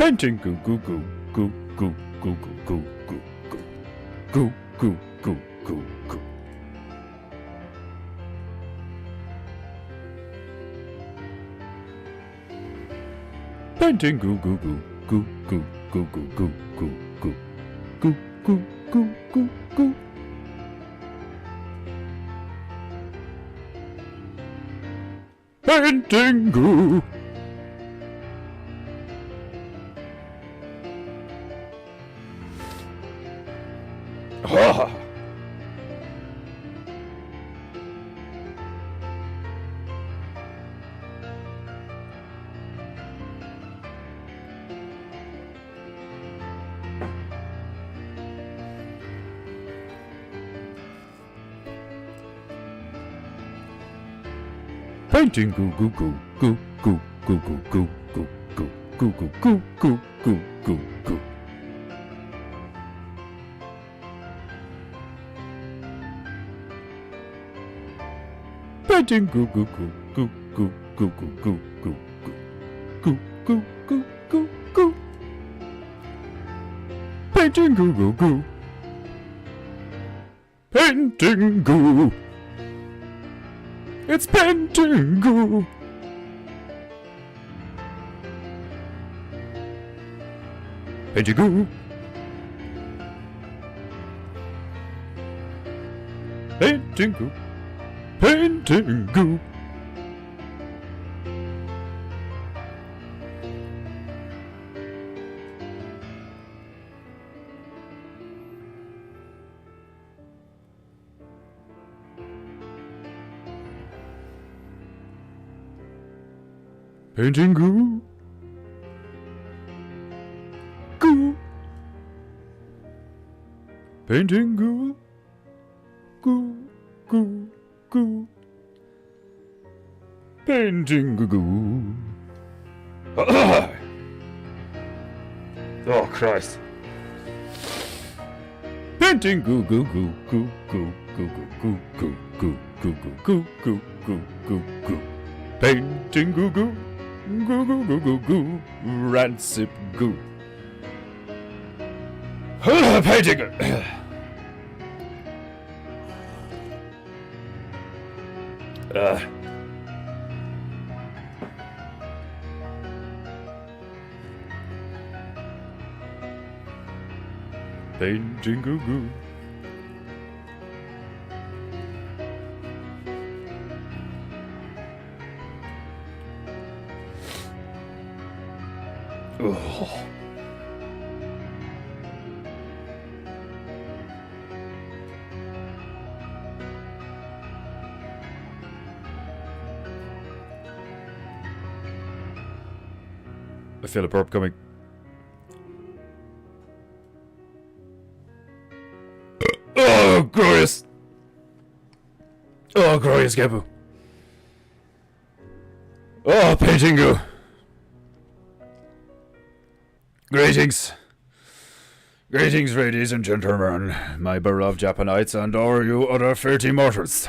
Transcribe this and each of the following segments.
Painting goo goo goo goo goo goo goo goo goo goo goo goo goo. Painting goo goo goo goo goo goo goo goo goo goo goo goo goo goo goo. Painting goo. Ah. Painting goo goo goo goo goo goo goo goo goo goo goo goo goo goo goo goo goo. Painting goo goo goo goo goo goo goo goo goo goo goo goo goo goo. Painting goo goo goo. Painting goo. It's painting goo. Painting goo. Painting goo. Painting goo. Painting goo. Goo. Painting goo. Goo. Goo. Goo. Painting goo goo. Oh Christ. Painting goo goo goo goo goo goo goo goo goo goo goo goo goo goo goo. Painting goo goo. Goo goo goo goo goo. Rancid goo. Painting goo. Painting goo goo. Oh. I feel a burp coming. Oh, glorious! Oh, glorious Gabu. Oh, painting goo. Greetings. Greetings, ladies and gentlemen, my beloved Japanites and all you other filthy mortals.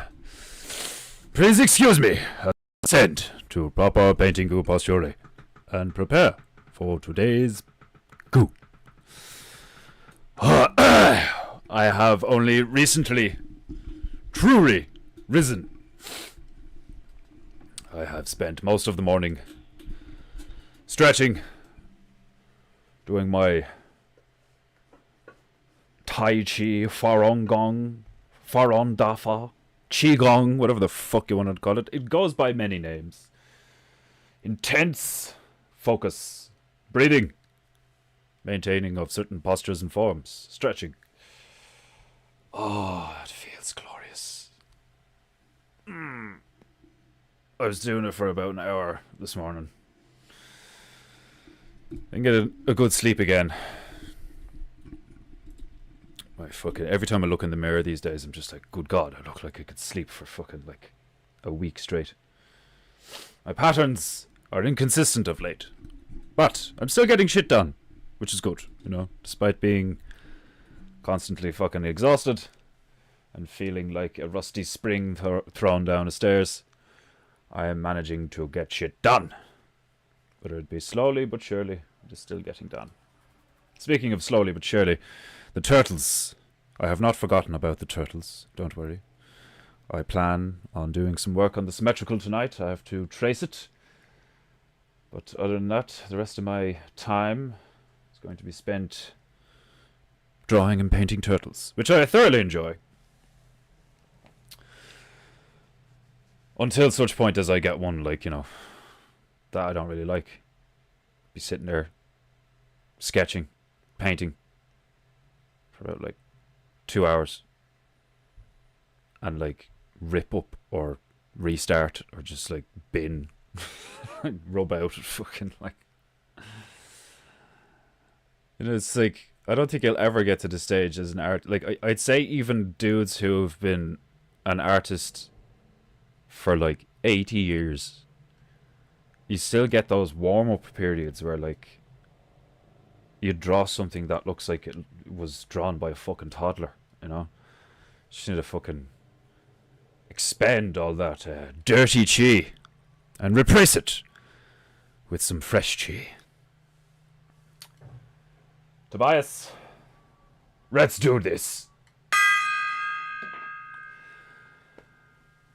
Please excuse me as I ascend to proper painting goo posture and prepare for today's goo. I have only recently truly risen. I have spent most of the morning stretching, doing my Tai Chi, Farong Gong, Faron Dafa, Qigong, whatever the fuck you want to call it. It goes by many names. Intense focus, breathing, maintaining of certain postures and forms, stretching. Oh, it feels glorious. I was doing it for about an hour this morning. And get a good sleep again. My fucking every time I look in the mirror these days, I'm just like, good God, I look like I could sleep for fucking like a week straight. My patterns are inconsistent of late, but I'm still getting shit done, which is good, you know, despite being constantly fucking exhausted and feeling like a rusty spring thrown down the stairs. I am managing to get shit done. Whether it be slowly but surely, It is still getting done. Speaking of slowly but surely, the turtles. I have not forgotten about the turtles. Don't worry. I plan on doing some work on the symmetrical tonight. I have to trace it. But other than that, the rest of my time is going to be spent drawing and painting turtles, which I thoroughly enjoy. Until such point as I get one, like, you know, that I don't really like. Be sitting there sketching, painting for about like 2 hours and like rip up or restart or just like bin rub out fucking like, you know, it's like I don't think you'll ever get to the stage as an art, like I'd say even dudes who have been an artist for like 80 years, you still get those warm-up periods where like you draw something that looks like it was drawn by a fucking toddler, you know. Just need to fucking expend all that dirty chi and replace it with some fresh chi. Tobias, let's do this.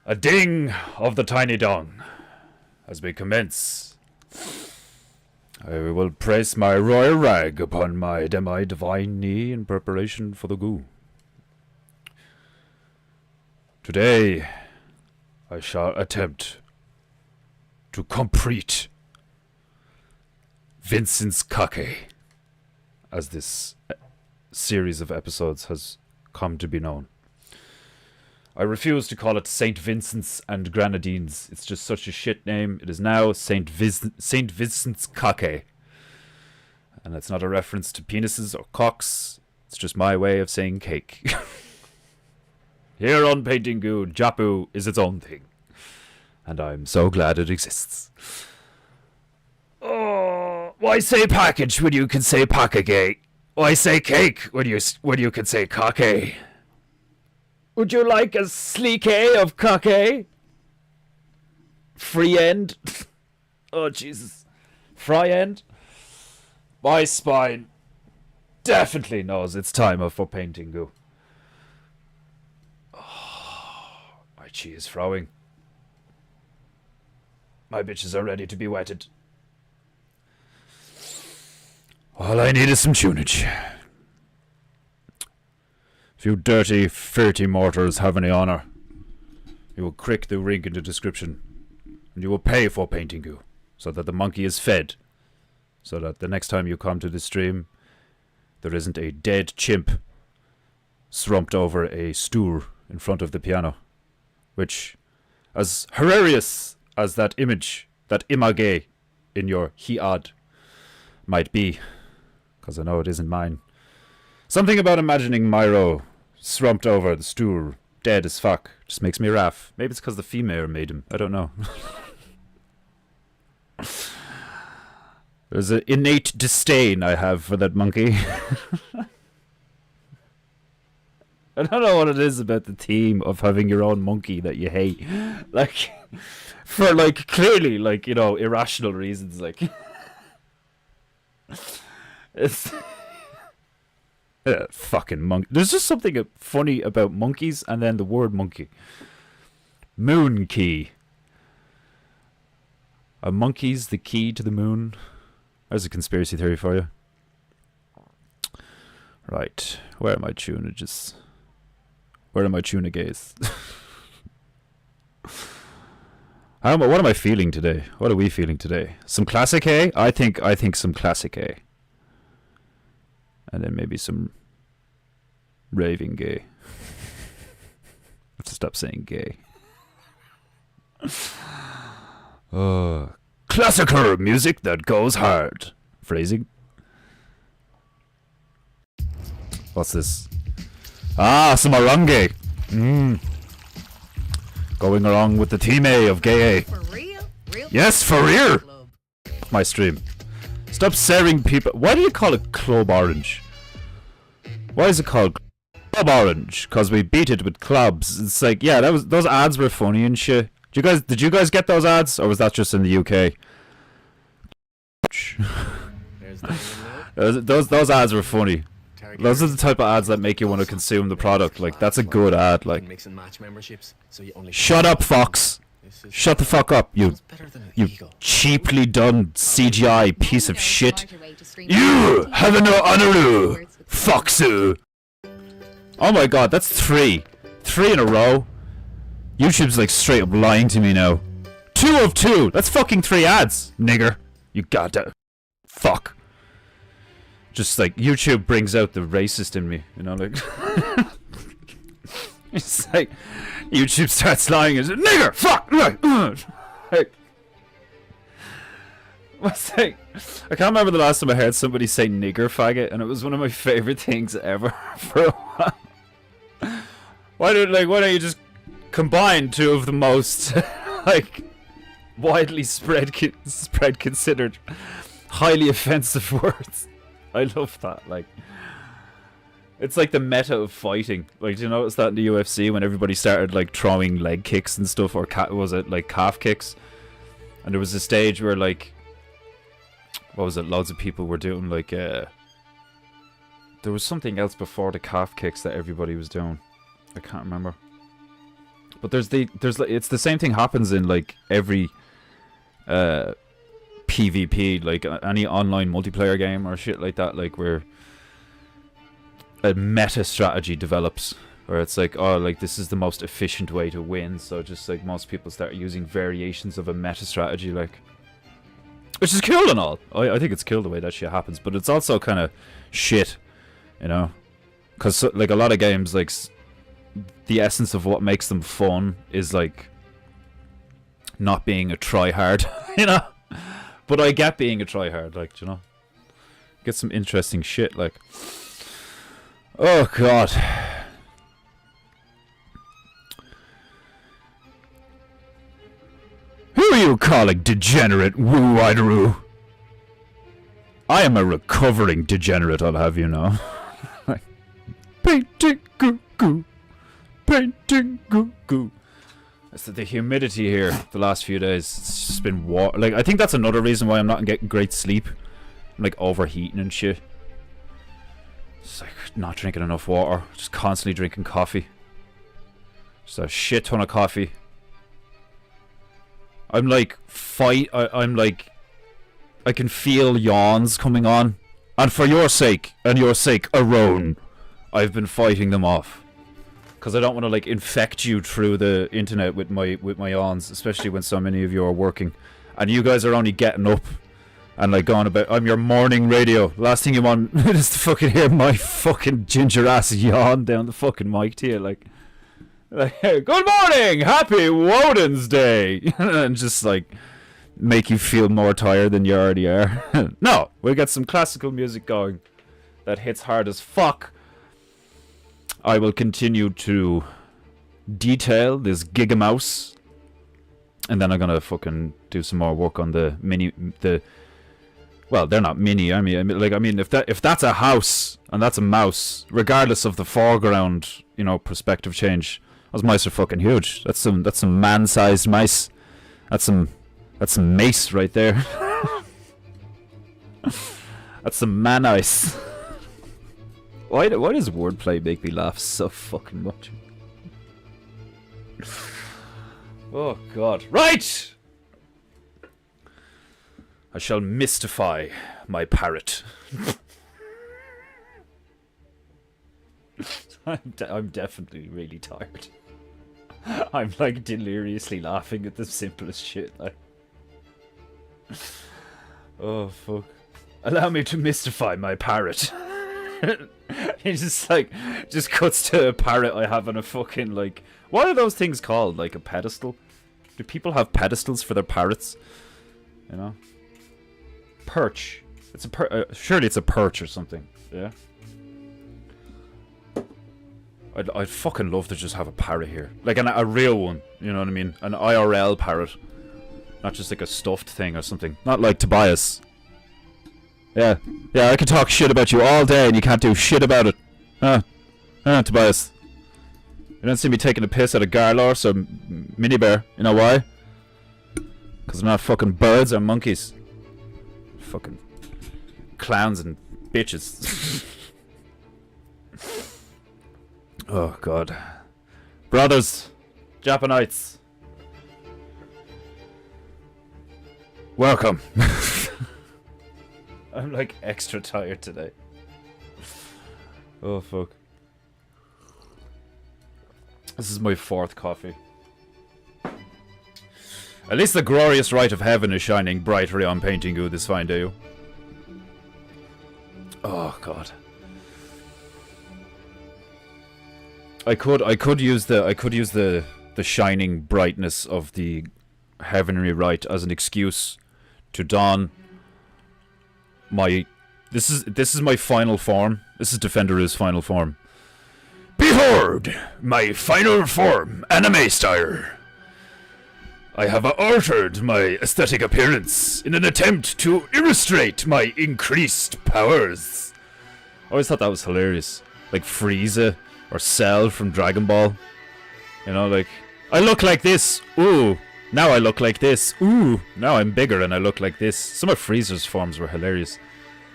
A ding of the tiny dong as we commence. I will place my royal rag upon my demi-divine knee in preparation for the goo. Today, I shall attempt to complete Vincent's kake, as this series of episodes has come to be known. I refuse to call it St. Vincent's and Grenadines. It's just such a shit name. It is now St. Vincent's kake. And it's not a reference to penises or cocks. It's just my way of saying cake. Here on PEINTEINGU, Japu is its own thing. And I'm so glad it exists. Oh, why say package when you can say pakage? Why say cake when you can say kake? Would you like a sleek of kake? Free end? Oh, Jesus. Fry end? My spine definitely knows it's time for PEINTEINGU. Oh, my chi is frowing. My bitches are ready to be wetted. All I need is some tunage. If you dirty, filthy mortals have any honor, you will click the link in the description, and you will pay for PEINTEINGU, so that the monkey is fed, so that the next time you come to the stream, there isn't a dead chimp slumped over a stool in front of the piano, which, as hilarious as that image, that image in your hiad might be, because I know it isn't mine, something about imagining Myro slumped over the stool, dead as fuck, just makes me laugh. Maybe it's because the female made him. I don't know. There's an innate disdain I have for that monkey. I don't know what it is about the theme of having your own monkey that you hate. Like, for, like, clearly, like, you know, irrational reasons, like. It's... fucking monkey. There's just something funny about monkeys and then the word monkey. Moon key. A monkey's the key to the moon. There's a conspiracy theory for you. Right. Where are my tunages? Where are my tunagays? What am I feeling today? What are we feeling today? Some classic A? I think some classic A. And then maybe some raving gay. I have to stop saying gay. Classical music that goes hard. Phrasing. What's this? Ah, some orange. Going along with the theme A of gay A. For real? Yes, for real! My stream. Stop serving people. Why do you call it Club Orange? Why is it called Club Orange? Because we beat it with clubs. It's like, yeah, those ads were funny and shit. Did you guys get those ads, or was that just in the UK? There's Those ads were funny. Those are the type of ads that make you want to consume the product. Like, that's a good ad. Like, shut up, Fox. Shut the fuck up, you cheaply done CGI piece of shit. You have no honor, Foxu. Oh my god, that's 3 in a row. YouTube's like straight up lying to me now. 2 of 2. That's fucking 3 ads, nigger. You gotta fuck. Just like YouTube brings out the racist in me, you know, like it's like YouTube starts lying and says, nigger, fuck, like, what's like, I can't remember the last time I heard somebody say nigger faggot, and it was one of my favorite things ever for a while. Why don't you just combine 2 of the most like widely spread considered highly offensive words? I love that. Like, it's like the meta of fighting. Like, do you notice that in the UFC when everybody started like throwing leg kicks and stuff, or was it like calf kicks? And there was a stage where like, what was it? Loads of people were doing like there was something else before the calf kicks that everybody was doing. I can't remember. But there's like, it's the same thing happens in like every PvP, like any online multiplayer game or shit like that, like where a meta strategy develops, where it's like, oh, like this is the most efficient way to win, so just like most people start using variations of a meta strategy, like, which is cool and all. I think it's cool the way that shit happens, but it's also kind of shit, you know, because like a lot of games, like the essence of what makes them fun is like not being a tryhard, you know. But I get being a tryhard, like, you know. Get some interesting shit, like. Oh, God. Who are you calling degenerate, woo-wideroo? I am a recovering degenerate, I'll have you know. Like, painting goo-goo. Painting goo-goo. It's the humidity here the last few days. It's just been like, I think that's another reason why I'm not getting great sleep. I'm like overheating and shit. It's like not drinking enough water. Just constantly drinking coffee. Just a shit ton of coffee. I'm like I'm like, I can feel yawns coming on. And for your sake, and your sake alone, I've been fighting them off. Because I don't want to like infect you through the internet with my yawns, especially when so many of you are working, and you guys are only getting up and like going about. I'm your morning radio. Last thing you want is to fucking hear my fucking ginger ass yawn down the fucking mic to you, like hey, good morning, happy Woden's Day, and just like make you feel more tired than you already are. No, we'll get some classical music going that hits hard as fuck. I will continue to detail this Giga Mouse, and then I'm gonna fucking do some more work on the well, they're not mini. I mean, if that's a house and that's a mouse, regardless of the foreground, you know, perspective change, those mice are fucking huge. That's some man-sized mice. That's some mace right there. That's some man ice. Why does wordplay make me laugh so fucking much? Oh God! Right. I shall mystify my parrot. I'm definitely really tired. I'm like deliriously laughing at the simplest shit. Like, oh fuck! Allow me to mystify my parrot. He just cuts to a parrot I have on a fucking like. What are those things called? Like a pedestal? Do people have pedestals for their parrots? You know. Perch. It's a surely it's a perch or something. Yeah. I'd fucking love to just have a parrot here, like a real one. You know what I mean? An IRL parrot, not just like a stuffed thing or something. Not like Tobias. Yeah, I can talk shit about you all day and you can't do shit about it. Tobias. You don't see me taking a piss at a Garlorse or Mini Bear. You know why? Because they're not fucking birds or monkeys. Fucking clowns and bitches. Oh god. Brothers, Japanites, welcome. I'm like extra tired today. Oh fuck. This is my 4th coffee. At least the glorious light of heaven is shining brightly on PEINTEINGU this fine day. Oh god. I could use the shining brightness of the heavenly light as an excuse to don my this is my final form. This is Defender's final form. Behold my final form, anime style. I have altered my aesthetic appearance in an attempt to illustrate my increased powers. I always thought that was hilarious. Like Frieza or Cell from Dragon Ball. You know, like, I look like this. Ooh, now I look like this. Ooh, now I'm bigger and I look like this. Some of Frieza's forms were hilarious.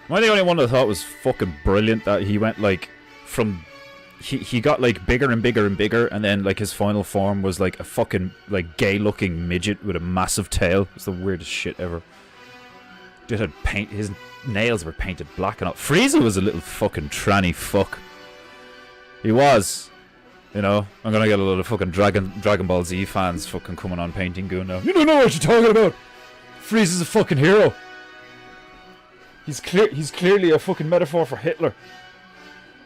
Am I the only one that thought was fucking brilliant that he went like from... He got like bigger and bigger and bigger, and then like his final form was like a fucking like gay looking midget with a massive tail. It's the weirdest shit ever. Dude had paint, his nails were painted black and all. Frieza was a little fucking tranny fuck. He was. You know, I'm gonna get a lot of fucking Dragon Ball Z fans fucking coming on PEINTEINGU now. You don't know what you're talking about! Frieza's a fucking hero. He's clearly a fucking metaphor for Hitler.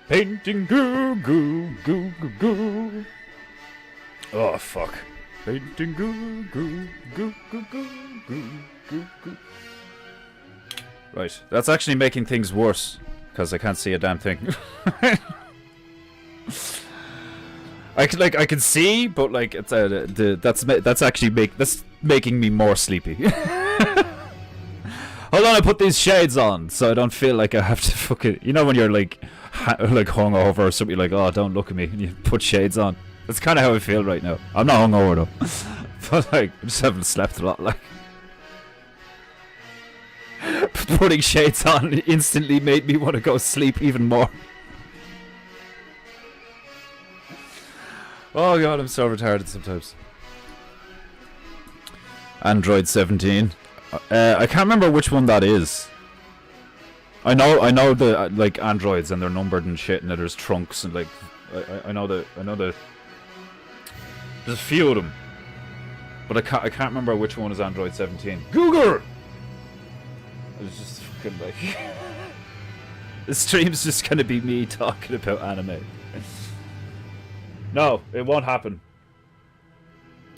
PEINTEINGU, goo, goo, goo, goo. Oh, fuck. PEINTEINGU, goo, goo, goo, goo, goo, goo, goo. Right, that's actually making things worse, because I can't see a damn thing. I can see, but like it's that's actually making me more sleepy. Hold on, I put these shades on so I don't feel like I have to fucking... You know when you're like hungover or something, like, oh, don't look at me, and you put shades on. That's kind of how I feel right now. I'm not hungover though, but like I just haven't slept a lot. Like putting shades on instantly made me want to go sleep even more. Oh god, I'm so retarded sometimes. Android 17. I can't remember which one that is. I know the like androids and they're numbered and shit, and there's trunks and like I know the there's a few of them, but I can't remember which one is Android 17. Google. It's just fucking like the stream's just gonna be me talking about anime. No, it won't happen.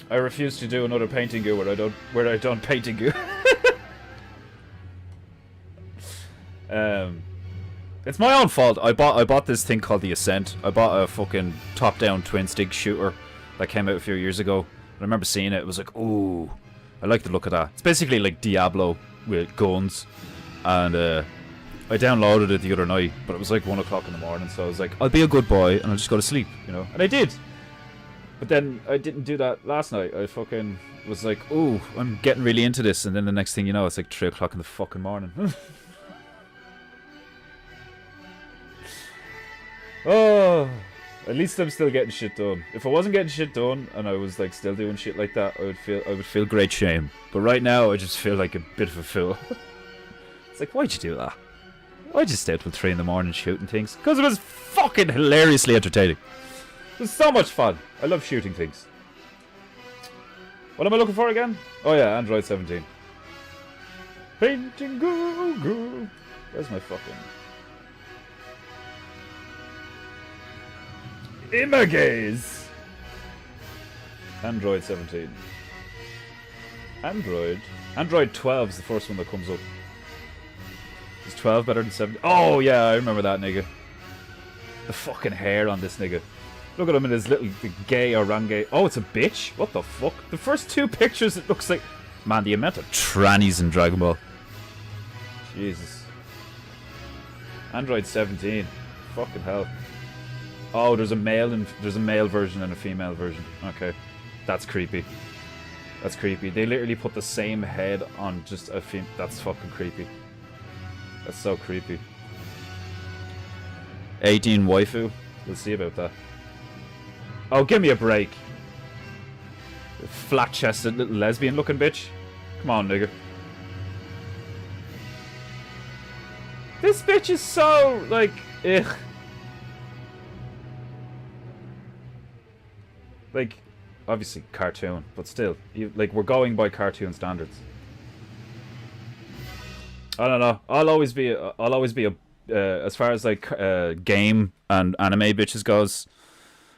I refuse to do another PEINTEINGU where I don't PEINTEINGU. It's my own fault. I bought this thing called the Ascent. I bought a fucking top-down twin stick shooter that came out a few years ago. I remember seeing it. It was like, ooh, I like the look of that. It's basically like Diablo with guns, and I downloaded it the other night, but it was like 1 o'clock in the morning, so I was like, I'll be a good boy and I'll just go to sleep, you know? And I did. But then I didn't do that last night. I fucking was like, ooh, I'm getting really into this, and then the next thing you know, it's like 3 o'clock in the fucking morning. Oh, at least I'm still getting shit done. If I wasn't getting shit done and I was like still doing shit like that, I would feel great shame. But right now, I just feel like a bit of a fool. It's like, why'd you do that? Why'd you stay up till 3 in the morning shooting things? Because it was fucking hilariously entertaining. It was so much fun. I love shooting things. What am I looking for again? Oh yeah, Android 17. PEINTEINGU. Where's my fucking... Images! Android 17. Android 12 is the first one that comes up. Is 12 better than 17? Oh yeah, I remember that nigga. The fucking hair on this nigga. Look at him in his little gay orange. Oh, it's a bitch? What the fuck? The first 2 pictures, it looks like... Man, the amount of trannies in Dragon Ball. Jesus. Android 17. Fucking hell. Oh, there's a male version and a female version. Okay. That's creepy. That's creepy. They literally put the same head on just a female. That's fucking creepy. That's so creepy. 18 waifu. We'll see about that. Oh, give me a break. Flat-chested little lesbian-looking bitch. Come on, nigga. This bitch is so, like, ugh. Like, obviously cartoon, but still, like, we're going by cartoon standards. I don't know. I'll always be a as far as like game and anime bitches goes.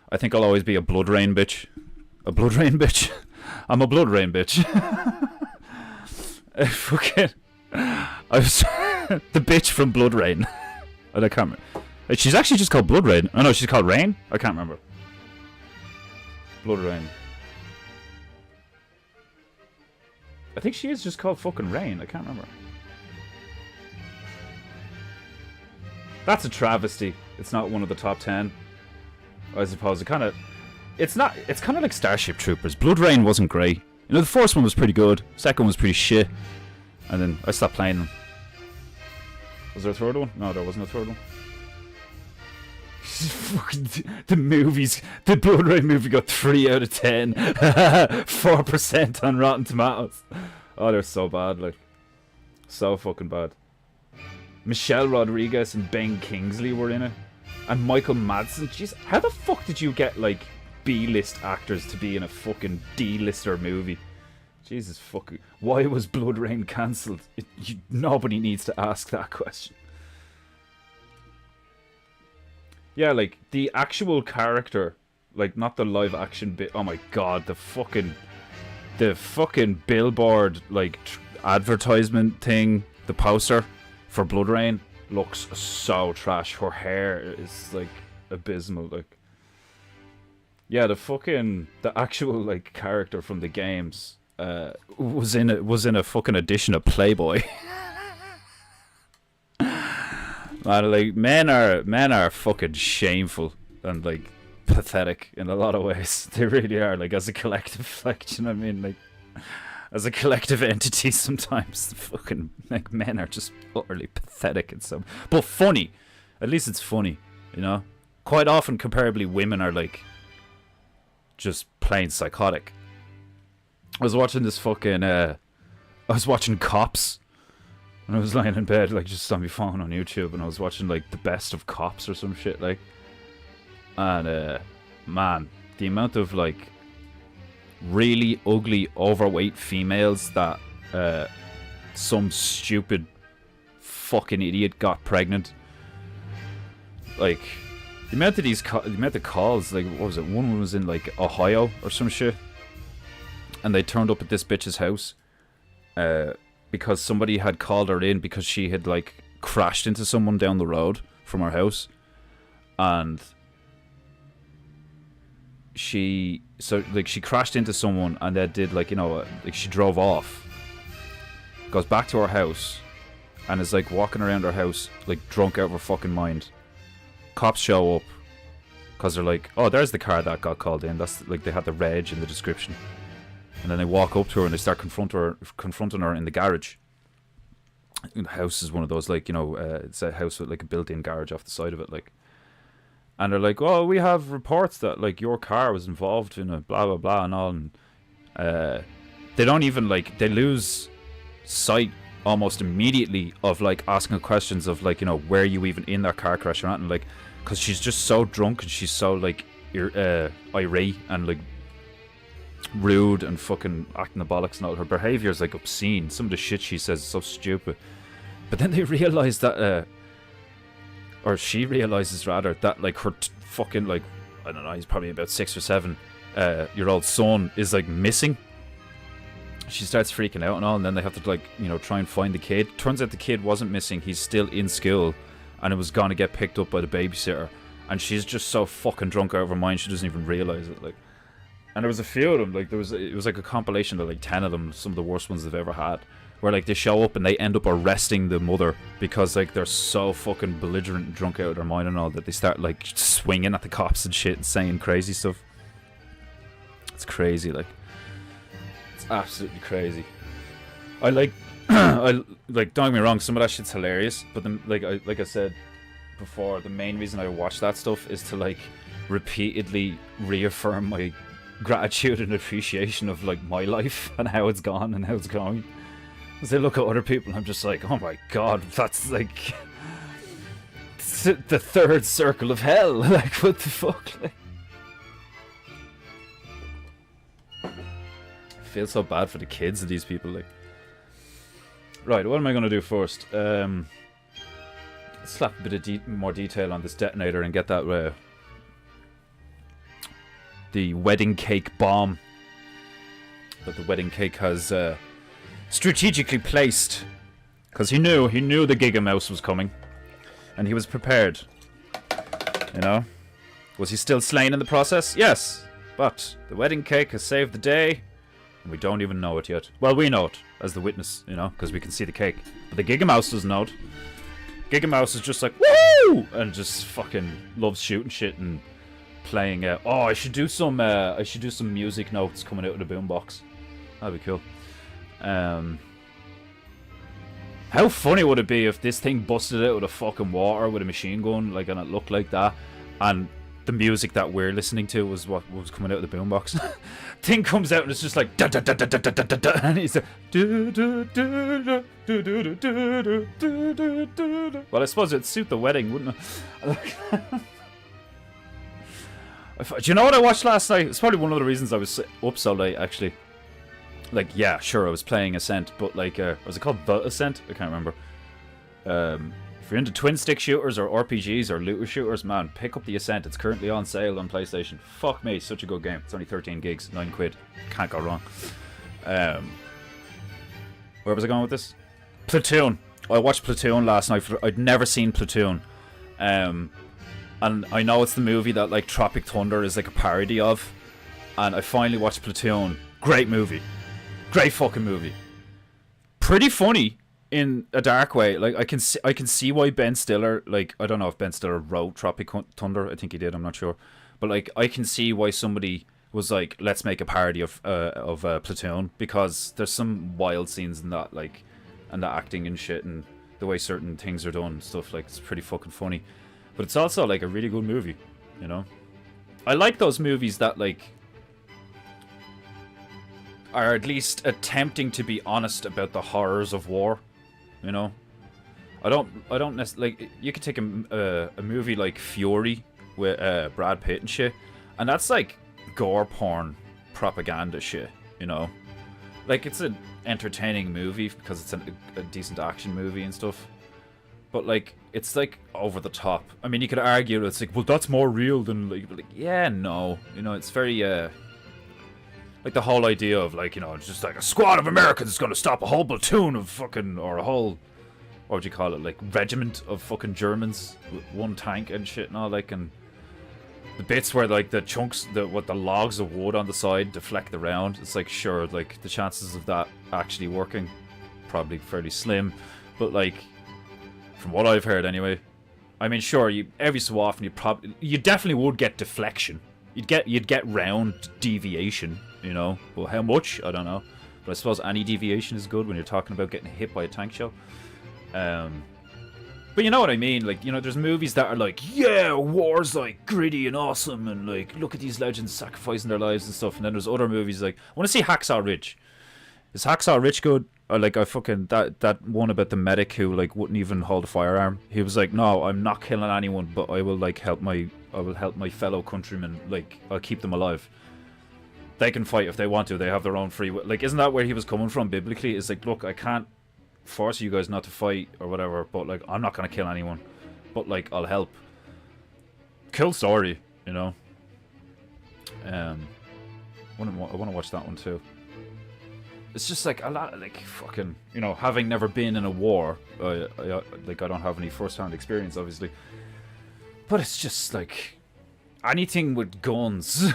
I think I'll always be a Blood Rain bitch. A Blood Rain bitch. I'm a Blood Rain bitch. Fucking. I was the bitch from Blood Rain. I can't remember. She's actually just called Blood Rain. Oh no, she's called Rain. I can't remember. Blood Rain. I think she is just called fucking Rain. I can't remember. That's a travesty. It's not one of the top 10. I suppose it kind of... It's not... It's kind of like Starship Troopers. Blood Rain wasn't great. You know, the first one was pretty good. Second one was pretty shit. And then I stopped playing them. Was there a third one? No, there wasn't a third one. The movies... The Blood Rain movie got 3 out of 10. 4% on Rotten Tomatoes. Oh, they're so bad, like. So fucking bad. Michelle Rodriguez and Ben Kingsley were in it. And Michael Madsen. Jeez, how the fuck did you get, like, B-list actors to be in a fucking D-lister movie? Jesus fucking... Why was Blood Rain cancelled? Nobody needs to ask that question. Yeah, like, the actual character, like, not the live-action bit. Oh my god, the fucking billboard, like, advertisement thing, the poster for Blood Rain looks so trash. Her hair is, like, abysmal, like. Yeah, the actual, like, character from the games was in a fucking edition of Playboy. Man, like, men are fucking shameful and, like, pathetic in a lot of ways. They really are, like, as a collective, like, do you know what I mean? Like, as a collective entity, sometimes fucking, like, men are just utterly pathetic and so, but funny. At least it's funny, you know. Quite often, comparably, women are, like, just plain psychotic. I was watching this fucking I was watching Cops, and I was lying in bed, like, just on my phone on YouTube, and I was watching, like, the best of Cops or some shit, like, and man, the amount of, like, really ugly, overweight females that some stupid fucking idiot got pregnant. Like, the amount of calls, like, what was it? One was in, like, Ohio or some shit, and they turned up at this bitch's house because somebody had called her in because she had, like, crashed into someone down the road from her house, and she crashed into someone, and then did, like, you know, like, she drove off, goes back to her house, and is, like, walking around her house, like, drunk out of her fucking mind. Cops show up because they're like, oh, there's the car that got called in. That's, like, they had the reg in the description, and then they walk up to her and they start confronting her in the garage. The house is one of those, like, you know, it's a house with, like, a built-in garage off the side of it, like. And they're like, oh, we have reports that, like, your car was involved in a blah, blah, blah and all. And they don't even, like, they lose sight almost immediately of, like, asking questions of, like, you know, were you even in that car crash or not? And, like, because she's just so drunk and she's so, like, irate and, like, rude and fucking acting the bollocks and all. Her behaviour is, like, obscene. Some of the shit she says is so stupid. But then they realise that... or she realizes rather that, like, her fucking, like, I don't know, he's probably about 6 or 7 year old son is, like, missing. She starts freaking out and all, and then they have to, like, you know, try and find the kid. Turns out the kid wasn't missing, he's still in school, and it was gonna get picked up by the babysitter, and she's just so fucking drunk out of her mind she doesn't even realize it, like. And there was a few of them, like, it was like a compilation of, like, 10 of them, some of the worst ones they've ever had, where, like, they show up and they end up arresting the mother because, like, they're so fucking belligerent and drunk out of their mind and all that they start, like, swinging at the cops and shit and saying crazy stuff. It's crazy, like. It's absolutely crazy. I like like, don't get me wrong, some of that shit's hilarious, but like I said before, the main reason I watch that stuff is to like repeatedly reaffirm my gratitude and appreciation of like my life and how it's gone and how it's going. As I look at other people, I'm just like, oh my god, that's like the third circle of hell. Like, what the fuck? Like, I feel so bad for the kids of these people. Like, right, what am I gonna do first? Slap a bit of more detail on this detonator and get that the wedding cake bomb that the wedding cake has strategically placed, because he knew the Giga Mouse was coming, and he was prepared. You know, was he still slain in the process? Yes, but the wedding cake has saved the day, and we don't even know it yet. Well, we know it as the witness, you know, because we can see the cake, but the Giga Mouse doesn't know it. Giga Mouse is just like, woo! And just fucking loves shooting shit and playing. Oh, I should do some music notes coming out of the boombox. That'd be cool. How funny would it be if this thing busted out of the fucking water with a machine gun, like, and it looked like that, and the music that we're listening to was what was coming out of the boombox. Thing comes out and it's just like da da da da da da da da, and he's like, do do do do do do do do do do. Well, I suppose it'd suit the wedding, wouldn't it? Do you know what I watched last night? It's probably one of the reasons I was up so late, actually. Like, yeah, sure, I was playing Ascent, but like, was it called The Ascent? I can't remember. If you're into twin stick shooters or RPGs or looter shooters, man, pick up the Ascent. It's currently on sale on PlayStation. Fuck me, such a good game. It's only 13 gigs, 9 quid. Can't go wrong. Where was I going with this? Platoon. I watched Platoon last night. I'd never seen Platoon. And I know it's the movie that like Tropic Thunder is like a parody of. And I finally watched Platoon. Great movie. Great fucking movie. Pretty funny in a dark way. Like, I can see why Ben Stiller, like, I don't know if Ben Stiller wrote Tropic Thunder. I think he did, I'm not sure. But like, I can see why somebody was like, let's make a parody of Platoon, because there's some wild scenes in that, like, and the acting and shit and the way certain things are done and stuff, like, it's pretty fucking funny. But it's also like a really good movie, you know? I like those movies that like are at least attempting to be honest about the horrors of war, you know? I don't necessarily, like, you could take a movie like Fury with Brad Pitt and shit, and that's like gore porn propaganda shit, you know? Like, it's an entertaining movie because it's a decent action movie and stuff, but like, it's like over the top. I mean, you could argue it's like, well, that's more real than like yeah, no, you know, it's very like the whole idea of like, you know, it's just like a squad of Americans is gonna stop a whole platoon of fucking, or a whole, what would you call it, like regiment of fucking Germans with one tank and shit and all, like, and the bits where like the chunks, the logs of wood on the side deflect the round, it's like, sure, like the chances of that actually working probably fairly slim, but like, from what I've heard anyway, I mean, sure, you every so often you definitely would get deflection, you'd get round deviation, you know, but how much, I don't know, but I suppose any deviation is good when you're talking about getting hit by a tank shell. But you know what I mean, like, you know, there's movies that are like, yeah, war's like gritty and awesome, and like, look at these legends sacrificing their lives and stuff, and then there's other movies like, I want to see Hacksaw Ridge. Is Hacksaw Ridge good? Or like, I fucking, that one about the medic who like wouldn't even hold a firearm, he was like, no, I'm not killing anyone, but I will like help my fellow countrymen, like, I'll keep them alive. They can fight if they want to, they have their own free will. Like, isn't that where he was coming from biblically? It's like, look, I can't force you guys not to fight or whatever, but like, I'm not gonna kill anyone, but like, I'll help. Cool story, you know. I want to watch that one too. It's just like a lot, like, fucking, you know, having never been in a war, like, I don't have any first-hand experience, obviously, but it's just like anything with guns.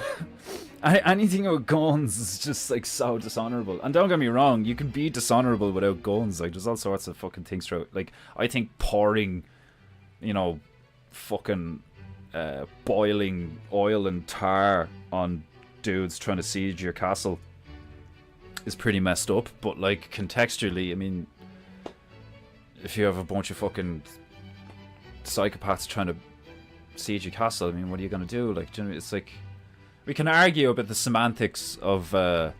Anything with guns is just like so dishonorable. And don't get me wrong, you can be dishonorable without guns. Like, there's all sorts of fucking things throughout. Like, I think pouring, you know, fucking boiling oil and tar on dudes trying to siege your castle is pretty messed up. But like, contextually, I mean, if you have a bunch of fucking psychopaths trying to siege your castle, I mean, what are you gonna do? Like, do you know, it's like we can argue about the semantics of the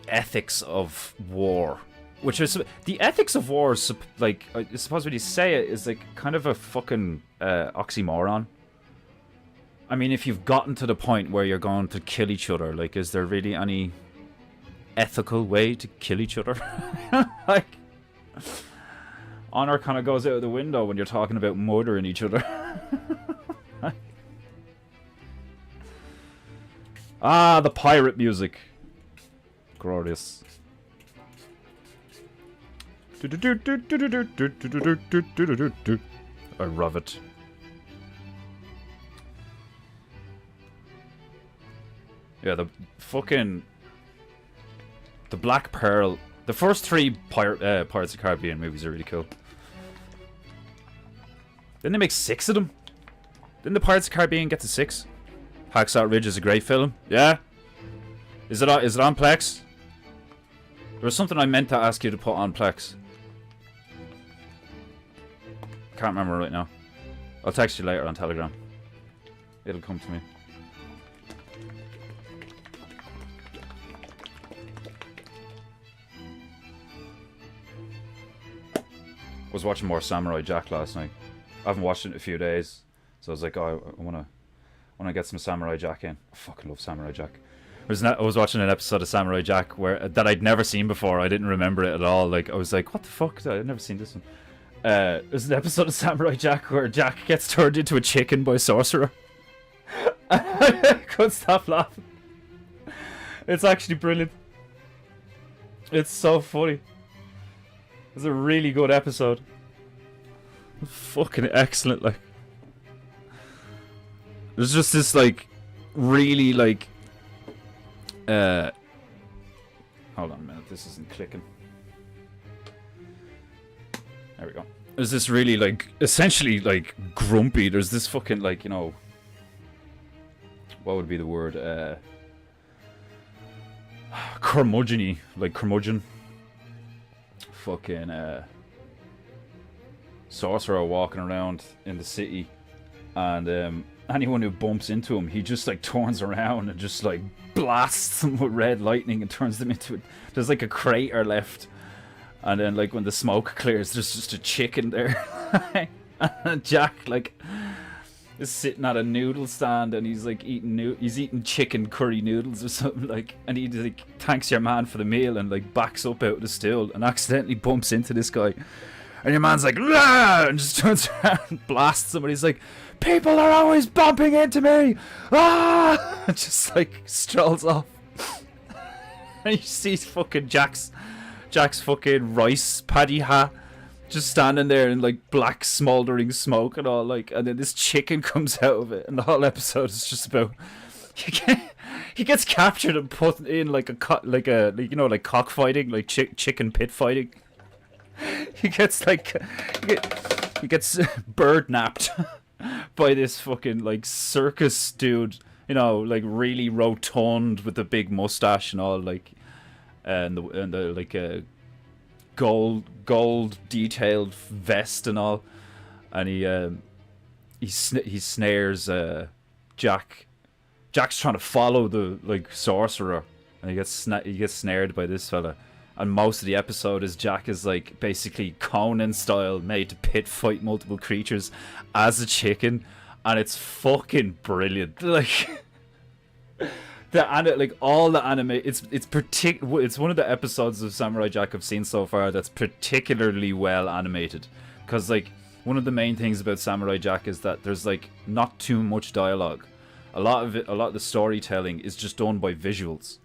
ethics of war, which is the ethics of war is like, I suppose when you say it is like kind of a fucking oxymoron. I mean, if you've gotten to the point where you're going to kill each other, like, is there really any ethical way to kill each other? Like, honor kind of goes out of the window when you're talking about murdering each other. Ah, the pirate music. Glorious. I love it. Yeah, the fucking... The Black Pearl... The first 3 Pirates of the Caribbean movies are really cool. Didn't they make 6 of them? Didn't the Pirates of the Caribbean get to 6? Hacksaw Ridge is a great film. Yeah? Is it on Plex? There was something I meant to ask you to put on Plex. I can't remember right now. I'll text you later on Telegram. It'll come to me. I was watching more Samurai Jack last night. I haven't watched it in a few days, so I was like, oh, I wanna get some Samurai Jack in. I fucking love Samurai Jack. I was watching an episode of Samurai Jack that I'd never seen before. I didn't remember it at all. Like, I was like, what the fuck? I'd never seen this one. There's an episode of Samurai Jack where Jack gets turned into a chicken by a sorcerer. I couldn't stop laughing. It's actually brilliant. It's so funny. It's a really good episode. Fucking excellent, like. There's just this, like, really, like... Hold on a minute, this isn't clicking. There we go. There's this really, like, essentially, like, grumpy. There's this fucking, like, you know... What would be the word? Curmudgeon-y. Like, curmudgeon. Fucking, sorcerer walking around in the city. And, anyone who bumps into him, he just, like, turns around and just, like, blasts them with red lightning and turns them into... There's, like, a crater left. And then, like, when the smoke clears, there's just a chicken there. And Jack, like, is sitting at a noodle stand and he's, like, eating chicken curry noodles or something, like... And he, like, thanks your man for the meal and, like, backs up out of the stool and accidentally bumps into this guy. And your man's like, "Lah!" and just turns around and blasts him. And he's like, "People are always bumping into me! Ah!" And just, like, strolls off. And you see fucking Jack's fucking rice paddy hat just standing there in, like, black smouldering smoke and all, like, and then this chicken comes out of it, and the whole episode is just about he gets captured and put in like you know, like cockfighting, like chicken pit fighting. He gets like he gets bird napped by this fucking, like, circus dude, you know, like, really rotund with the big mustache and all, like, and the like gold detailed vest and all, and he snares Jack. Jack's trying to follow the, like, sorcerer, and he gets snared by this fella. And most of the episode is Jack is, like, basically Conan style, made to pit fight multiple creatures as a chicken, and it's fucking brilliant. Like, all the anime, it's one of the episodes of Samurai Jack I've seen so far that's particularly well animated, because, like, one of the main things about Samurai Jack is that there's, like, not too much dialogue. A lot of the storytelling is just done by visuals.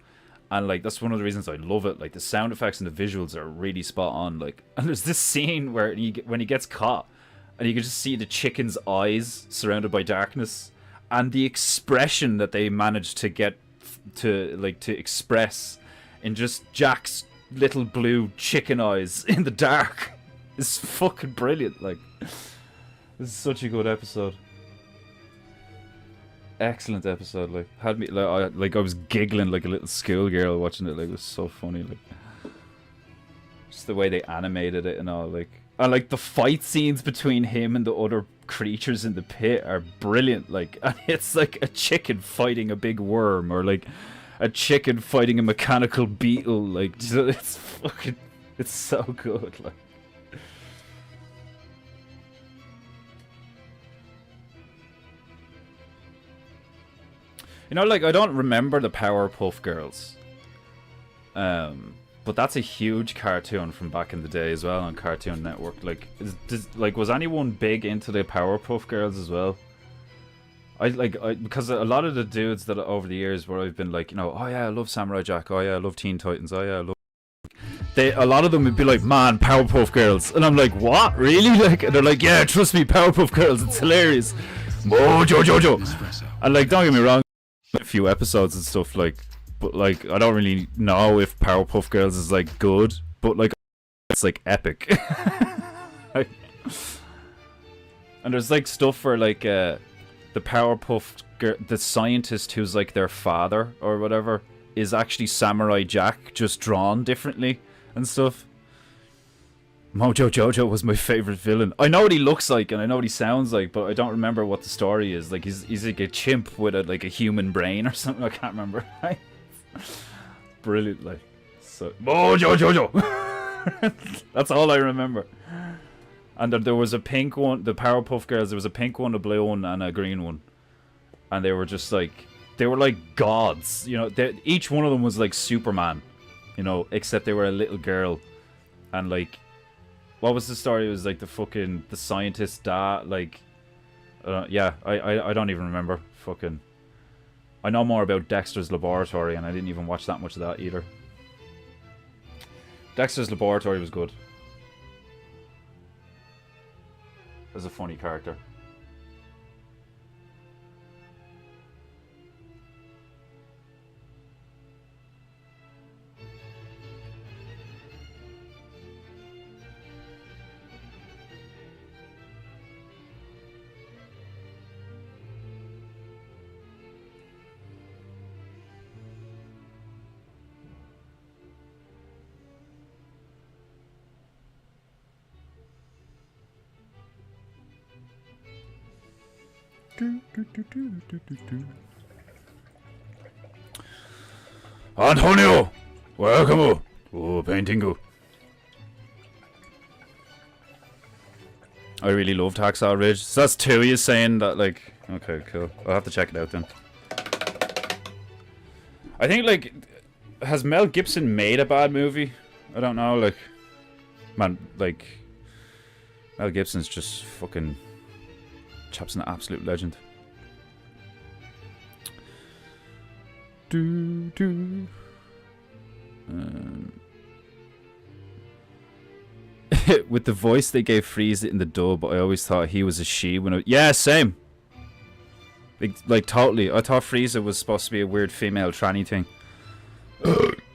And, like, that's one of the reasons I love it. Like, the sound effects and the visuals are really spot on. Like, and there's this scene where when he gets caught, and you can just see the chicken's eyes surrounded by darkness, and the expression that they managed to get to express in just Jack's little blue chicken eyes in the dark is fucking brilliant. Like, this is such a good episode. Excellent episode. Like, had me I was giggling like a little schoolgirl watching it. Like, it was so funny. Like, Just the way they animated it and all, like, and like the fight scenes between him and the other creatures in the pit are brilliant. Like, and it's like a chicken fighting a big worm, or like a chicken fighting a mechanical beetle. Like, it's fucking, it's so good. Like, you know, like, I don't remember the Powerpuff Girls. But that's a huge cartoon from back in the day as well on Cartoon Network. Like, like, was anyone big into the Powerpuff Girls as well? Because a lot of the dudes that over the years where I've been like, you know, oh yeah, I love Samurai Jack, oh yeah, I love Teen Titans, oh yeah, I love... a lot of them would be like, man, Powerpuff Girls. And I'm like, what? Really? Like, and they're like, yeah, trust me, Powerpuff Girls, it's hilarious. Mojo Jojo. And like, don't get me wrong, a few episodes and stuff, like, but like, I don't really know if Powerpuff Girls is like good, but like, it's like epic. Like, and there's like stuff for like the Powerpuff girl, the scientist who's like their father or whatever is actually Samurai Jack, just drawn differently and stuff. Mojo Jojo was my favorite villain. I know what he looks like and I know what he sounds like, but I don't remember what the story is. Like, he's like a chimp with like a human brain or something. I can't remember. Brilliant, like, so Mojo Jojo. That's all I remember. And there was a pink one, the Powerpuff Girls. There was a pink one, a blue one, and a green one. And they were just like, they were like gods, you know. Each one of them was like Superman, you know, except they were a little girl. And like, what was the story? It was like the scientist dad, like, yeah, I don't even remember. Fucking, I know more about Dexter's Laboratory, and I didn't even watch that much of that either. Dexter's Laboratory was good. As a funny character. Antonio! Welcome! Oh, paintingu. I really loved Hacksaw Ridge. So that's two of you saying that, like... Okay, cool. I'll have to check it out then. I think, like... Has Mel Gibson made a bad movie? I don't know, like... Man, like... Mel Gibson's just fucking... Chap's an absolute legend. With the voice they gave Frieza in the dub, I always thought he was a she when I... Yeah, same! Like totally. I thought Frieza was supposed to be a weird female tranny thing.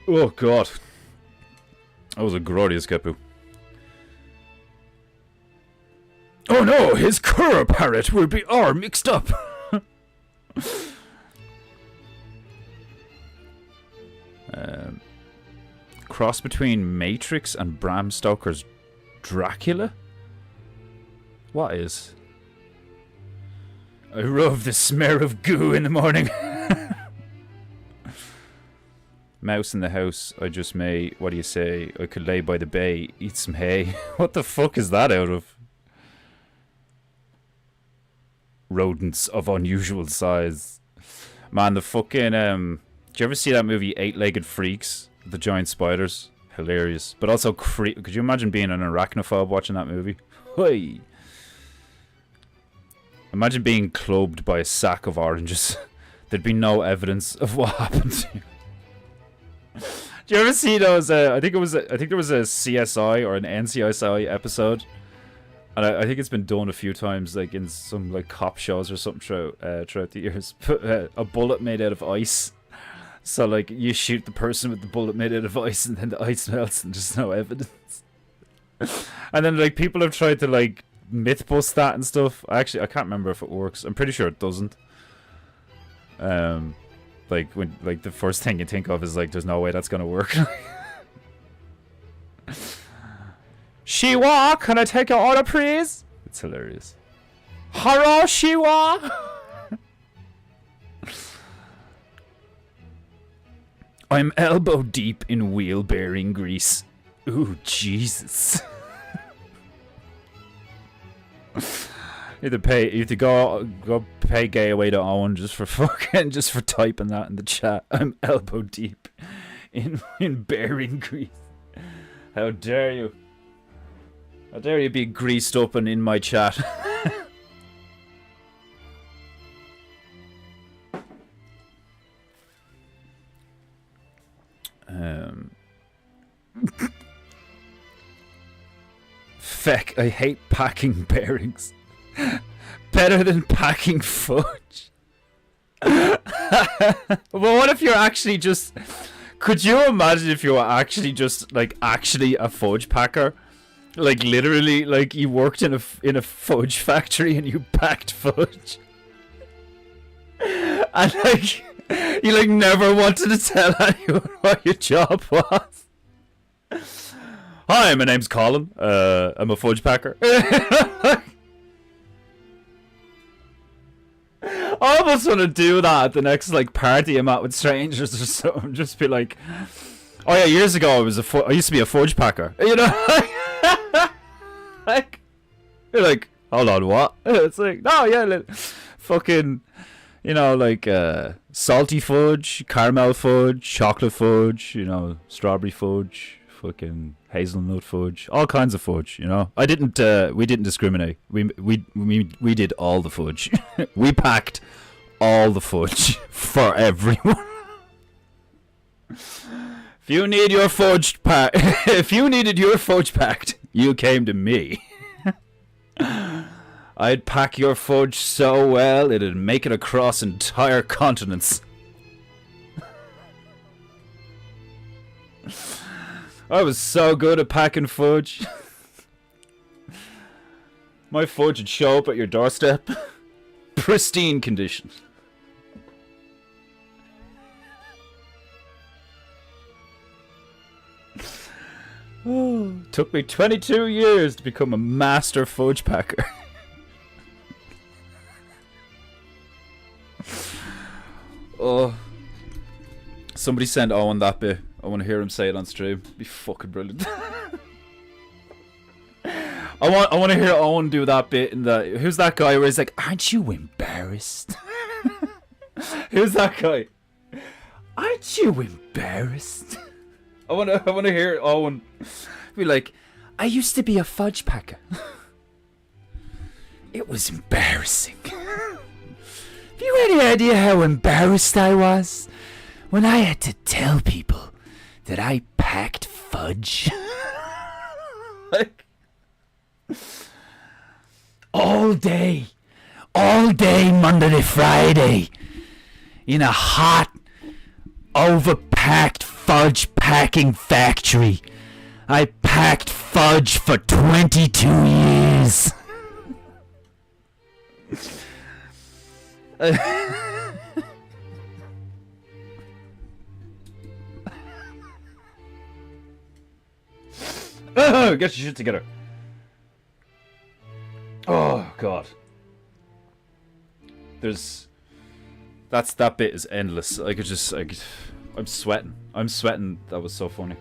Oh god. That was a glorious Kepu. Oh no, his Kura parrot will be all mixed up! Cross between Matrix and Bram Stoker's Dracula? What is? I love the smell of goo in the morning. Mouse in the house, I just may, what do you say? I could lay by the bay, eat some hay. What the fuck is that out of? Rodents of unusual size. Man, the fucking, did you ever see that movie 8-Legged Freaks? The giant spiders? Hilarious. But also, could you imagine being an arachnophobe watching that movie? Hey. Imagine being clubbed by a sack of oranges. There'd be no evidence of what happened to you. Do you ever see those, I think there was a CSI or an NCIS episode. And I think it's been done a few times, like in some like cop shows or something throughout the years. A bullet made out of ice. So like you shoot the person with the bullet made out of ice, and then the ice melts, and there's no evidence. And then like people have tried to like myth bust that and stuff. I can't remember if it works. I'm pretty sure it doesn't. Like when like the first thing you think of is like there's no way that's gonna work. Shiwa, can I take your order, please? It's hilarious. Hello, Shiwa. I'm elbow deep in wheel bearing grease. Ooh, Jesus. You have to go pay gay away to Owen just for typing that in the chat. I'm elbow deep in bearing grease. How dare you? How dare you be greased up and in my chat? Feck, I hate packing bearings. Better than packing fudge. Well, what if you're actually just... Could you imagine if you were actually just, like, actually a fudge packer? Like, literally, like, you worked in a fudge factory and you packed fudge. And, like, you, like, never wanted to tell anyone what your job was. Hi, my name's Colin. I'm a fudge packer. I almost want to do that at the next, like, party I'm at with strangers or something. Just be like, oh yeah, years ago I used to be a fudge packer. You know? Like, you're like, hold on, what? It's like, no, yeah, fucking, you know, like, salty fudge, caramel fudge, chocolate fudge, you know, strawberry fudge, fucking hazelnut fudge, all kinds of fudge, you know. We didn't discriminate. We did all the fudge. We packed all the fudge for everyone. If you need your fudge if you needed your fudge packed, you came to me. I'd pack your fudge so well it'd make it across entire continents. I was so good at packing fudge. My fudge would show up at your doorstep. Pristine condition. Oh, took me 22 years to become a master fudge packer. Oh. Somebody send Owen that bit. I want to hear him say it on stream. It'd be fucking brilliant. I want to hear Owen do that bit in the... Who's that guy where he's like, aren't you embarrassed? Who's that guy? Aren't you embarrassed? I want to hear Owen be like, I used to be a fudge packer. It was embarrassing. Have you any idea how embarrassed I was when I had to tell people that I packed fudge? Like, all day Monday to Friday in a hot, overpacked fudge packing factory. I packed fudge for 22 years. Get your shit together. Oh god. That bit is endless. I'm sweating. That was so funny.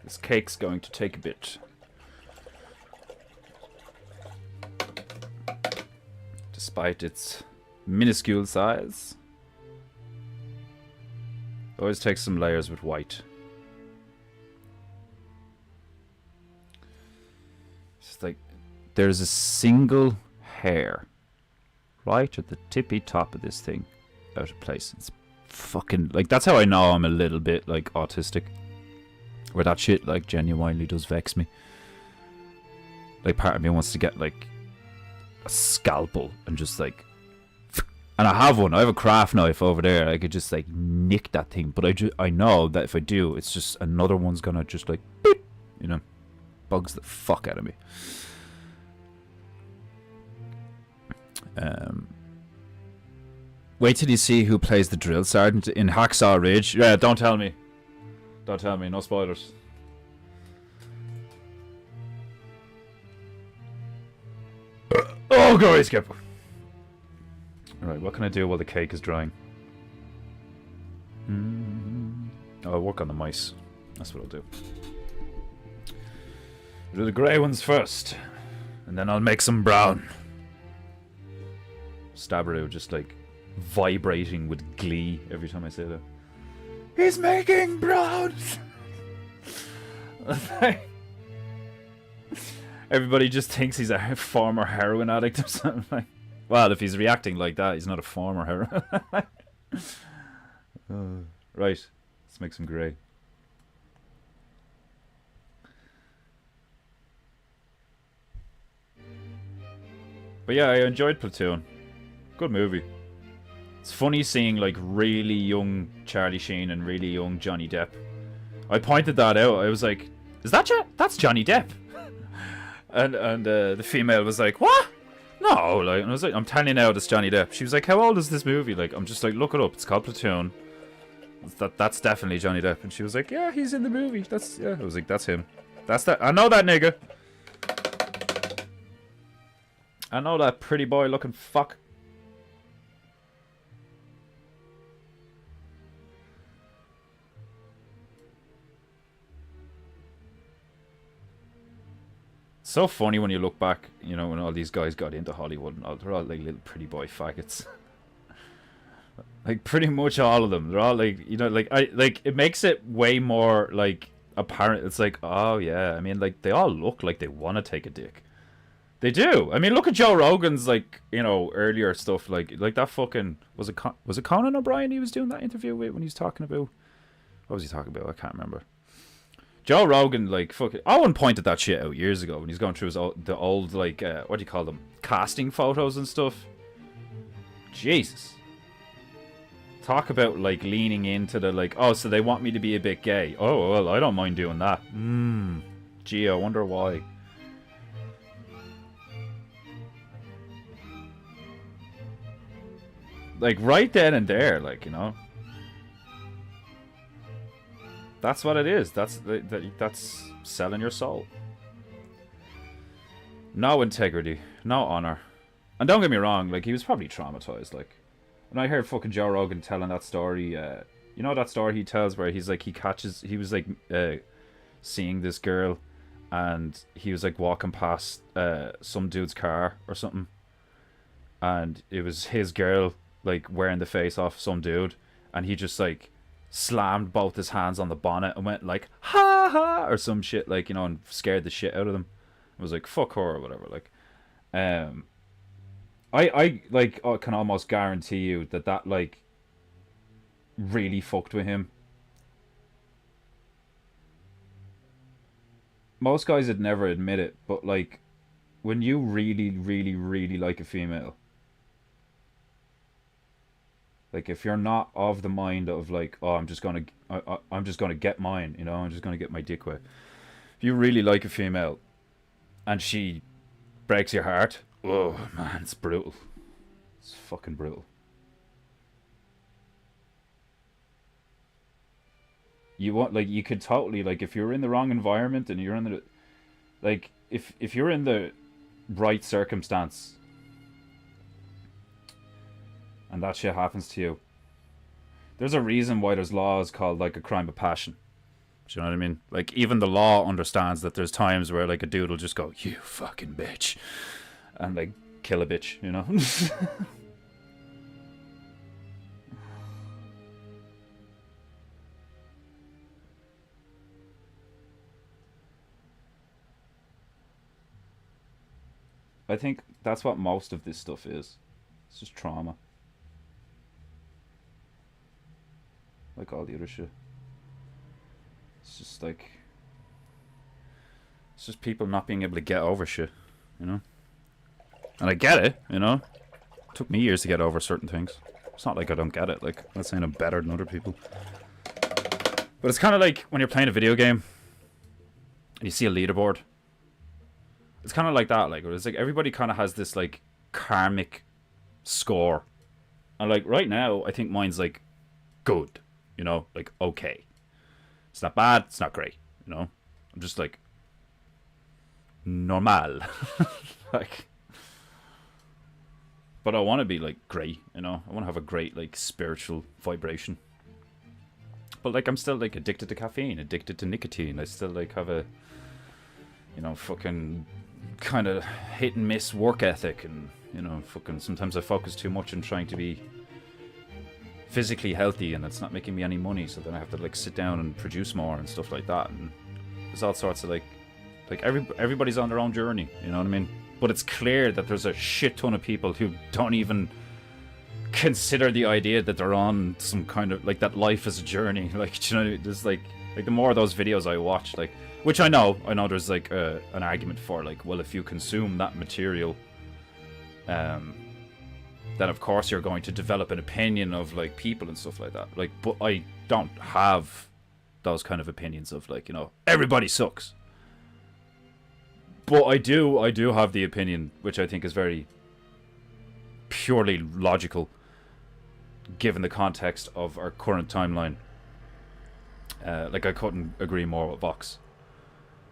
This cake's going to take a bit. Despite its minuscule size. Always takes some layers with white. It's like there's a single hair right at the tippy top of this thing out of place. It's fucking like, that's how I know I'm a little bit like autistic. Where that shit like genuinely does vex me. Like part of me wants to get like a scalpel and just like, and I have one. I have a craft knife over there. I could just like nick that thing, but I know that if I do, it's just another one's gonna just like, beep, you know, bugs the fuck out of me. Wait till you see who plays the drill sergeant in Hacksaw Ridge. Yeah, don't tell me. Don't tell me. No spoilers. Oh, go skip. Alright, what can I do while the cake is drying? I'll work on the mice. That's what I'll do. I'll do the grey ones first. And then I'll make some brown. Stabberoo just like vibrating with glee every time I say that. He's making brown! Everybody just thinks he's a former heroin addict or something. Like, well, if he's reacting like that, he's not a former heroin. Right, let's make some grey. But yeah, I enjoyed Platoon. Good movie. It's funny seeing like really young Charlie Sheen and really young Johnny Depp. I pointed that out. I was like, "Is that that's Johnny Depp?" and the female was like, "What? No!" Like, and I was like, "I'm telling you now, it's Johnny Depp." She was like, "How old is this movie?" Like, I'm just like, "Look it up. It's called Platoon. That's definitely Johnny Depp." And she was like, "Yeah, he's in the movie. That's yeah." I was like, "That's him. That's that. I know that nigga. I know that pretty boy looking fuck." So funny when you look back, you know, when all these guys got into Hollywood and all, they're all like little pretty boy faggots. Like pretty much all of them. They're all like, you know, like it makes it way more like apparent. It's like, oh yeah, I mean, like they all look like they want to take a dick. They do. I mean, look at Joe Rogan's like, you know, earlier stuff like that fucking was it Conan O'Brien he was doing that interview with when he was talking about what was he talking about? I can't remember. Joe Rogan, like, fucking... Owen pointed that shit out years ago when he's going through his the old, like, what do you call them? Casting photos and stuff. Jesus. Talk about, like, leaning into the, like, oh, so they want me to be a bit gay. Oh, well, I don't mind doing that. Gee, I wonder why. Like, right then and there, like, you know... That's what it is. That's selling your soul. No integrity, no honor. And don't get me wrong, like he was probably traumatized. Like when I heard fucking Joe Rogan telling that story, you know that story he tells where he's like he was like seeing this girl, and he was like walking past some dude's car or something, and it was his girl like wearing the face off some dude, and he just like slammed both his hands on the bonnet and went like ha ha or some shit, like, you know, and scared the shit out of them. It was like fuck her or whatever. Like I like I can almost guarantee you that like really fucked with him. Most guys would never admit it, but like when you really really really like a female, like if you're not of the mind of like, oh, I'm just gonna get mine, you know, I'm just gonna get my dick wet. If you really like a female, and she breaks your heart, oh man, it's brutal. It's fucking brutal. You want like you could totally like if you're in the wrong environment and you're in the like if you're in the right circumstance. And that shit happens to you. There's a reason why there's laws called like a crime of passion. Do you know what I mean? Like even the law understands that there's times where like a dude will just go, "You fucking bitch," and like kill a bitch, you know? I think that's what most of this stuff is. It's just trauma. Like all the other shit. It's just like... It's just people not being able to get over shit, you know? And I get it, you know. It took me years to get over certain things. It's not like I don't get it. Like, I'm not saying I'm better than other people. But it's kind of like when you're playing a video game and you see a leaderboard. It's kind of like that. Like, it's like everybody kind of has this, like, karmic score. And, like, right now, I think mine's, like, good. You know? Like, okay. It's not bad. It's not great. You know? I'm just, like, normal. Like... But I want to be, like, great, you know? I want to have a great, like, spiritual vibration. But, like, I'm still, like, addicted to caffeine, addicted to nicotine. I still, like, have a, you know, fucking kind of hit and miss work ethic. And, you know, fucking sometimes I focus too much on trying to be physically healthy and it's not making me any money. So then I have to, like, sit down and produce more and stuff like that. And there's all sorts of, like everybody's on their own journey, you know what I mean? But it's clear that there's a shit ton of people who don't even consider the idea that they're on some kind of, like, that life is a journey. Like, do you know, there's, like the more of those videos I watch, like, which I know there's, like, an argument for, like, well, if you consume that material, then of course you're going to develop an opinion of, like, people and stuff like that. Like, but I don't have those kind of opinions of, like, you know, everybody sucks. But I do have the opinion, which I think is very purely logical, given the context of our current timeline. Like, I couldn't agree more with Vox.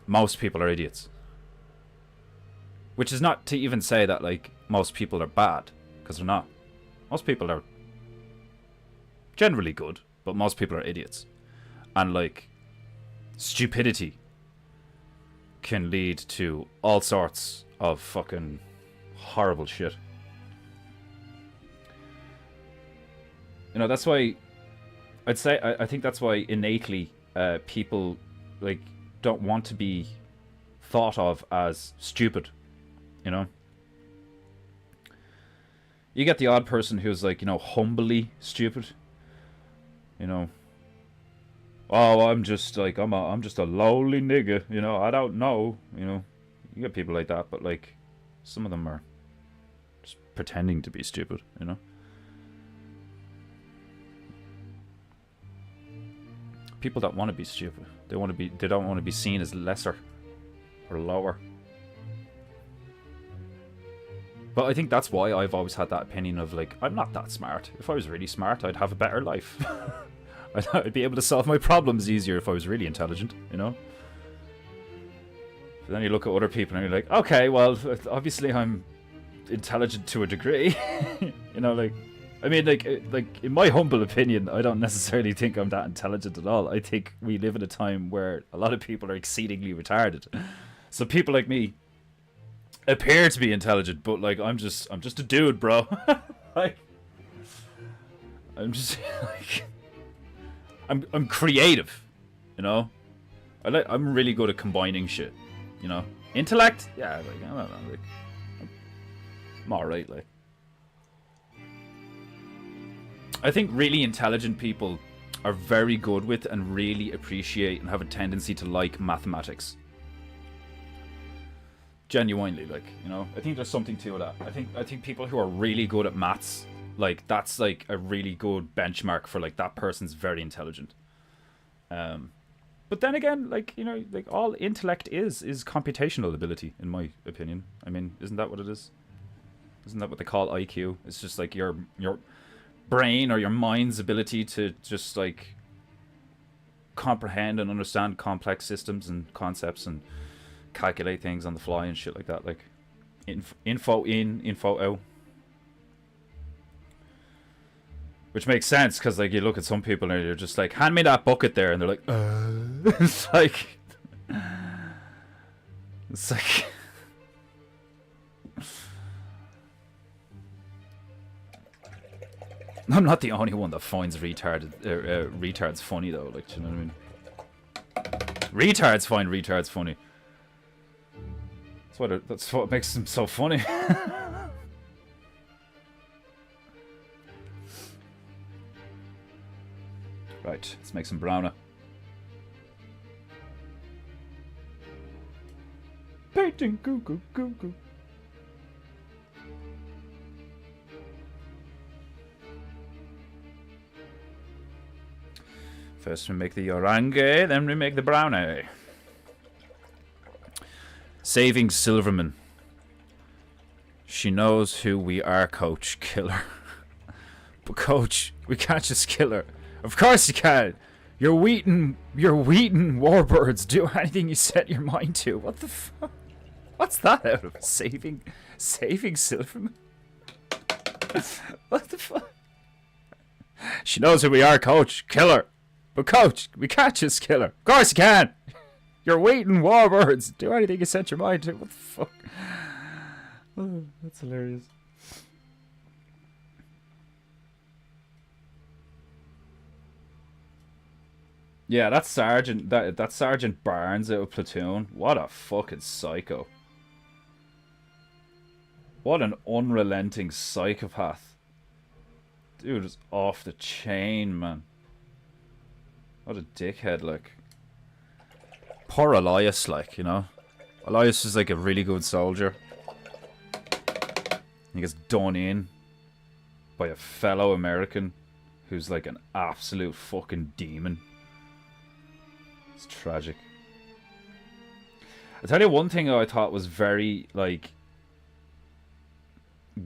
Most people are idiots. Which is not to even say that, like, most people are bad, because they're not. Most people are generally good, but most people are idiots. And, like, stupidity can lead to all sorts of fucking horrible shit. You know, that's why I'd say I think that's why innately people, like, don't want to be thought of as stupid. You know, you get the odd person who's, like, you know, humbly stupid. You know, oh, I'm just, like, I'm just a lowly nigga, you know, I don't know, you know. You get people like that, but, like, some of them are just pretending to be stupid, you know. People don't want to be stupid. They don't want to be seen as lesser or lower. But I think that's why I've always had that opinion of, like, I'm not that smart. If I was really smart, I'd have a better life. I'd be able to solve my problems easier if I was really intelligent, you know? But then you look at other people and you're like, okay, well, obviously I'm intelligent to a degree. You know, like, I mean, like, in my humble opinion, I don't necessarily think I'm that intelligent at all. I think we live in a time where a lot of people are exceedingly retarded. So people like me appear to be intelligent, but, like, I'm just a dude, bro. Like, I'm just, like... I'm creative, you know. I'm really good at combining shit, you know. Intellect, yeah, like, I don't know, like, I'm alright, like. I think really intelligent people are very good with and really appreciate and have a tendency to like mathematics. Genuinely, like, you know. I think there's something to that. I think people who are really good at maths, like, that's, like, a really good benchmark for, like, that person's very intelligent. But then again, like, you know, like, all intellect is computational ability, in my opinion. I mean, isn't that what it is? Isn't that what they call IQ? It's just, like, your brain or your mind's ability to just, like, comprehend and understand complex systems and concepts and calculate things on the fly and shit like that. Like, info in, info out. Which makes sense, because, like, you look at some people and you're just like, hand me that bucket there, and they're like, It's like... It's like... I'm not the only one that finds retards funny, though, like, do you know what I mean? Retards find retards funny. That's what makes them so funny. Right, let's make some browner. Painting goo goo goo goo. First we make the orange, then we make the brownie. Saving Silverman. She knows who we are, Coach. Kill her. But Coach, we can't just kill her. Of course you can. Your Wheaton warbirds do anything you set your mind to. What the fuck? What's that out of? Saving Silverman? What the fuck? She knows who we are, Coach. Kill her. But Coach, we can't just kill her. Of course you can. Your Wheaton warbirds do anything you set your mind to. What the fuck? Oh, that's hilarious. Yeah, that's Sergeant Barnes out of Platoon. What a fucking psycho. What an unrelenting psychopath. Dude is off the chain, man. What a dickhead, like. Poor Elias, like, you know. Elias is like a really good soldier. He gets done in by a fellow American who's like an absolute fucking demon. It's tragic. I'll tell you one thing I thought was very, like,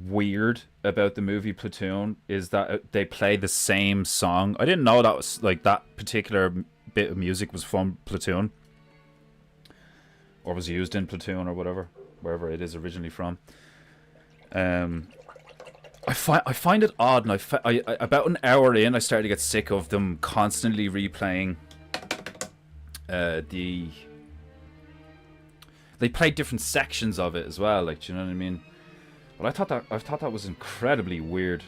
weird about the movie Platoon is that they play the same song. I didn't know that was, like, that particular bit of music was from Platoon. Or was used in Platoon or whatever. Wherever it is originally from. I find it odd, and I about an hour in, I started to get sick of them constantly replaying they played different sections of it as well, like, do you know what I mean? But I thought that was incredibly weird,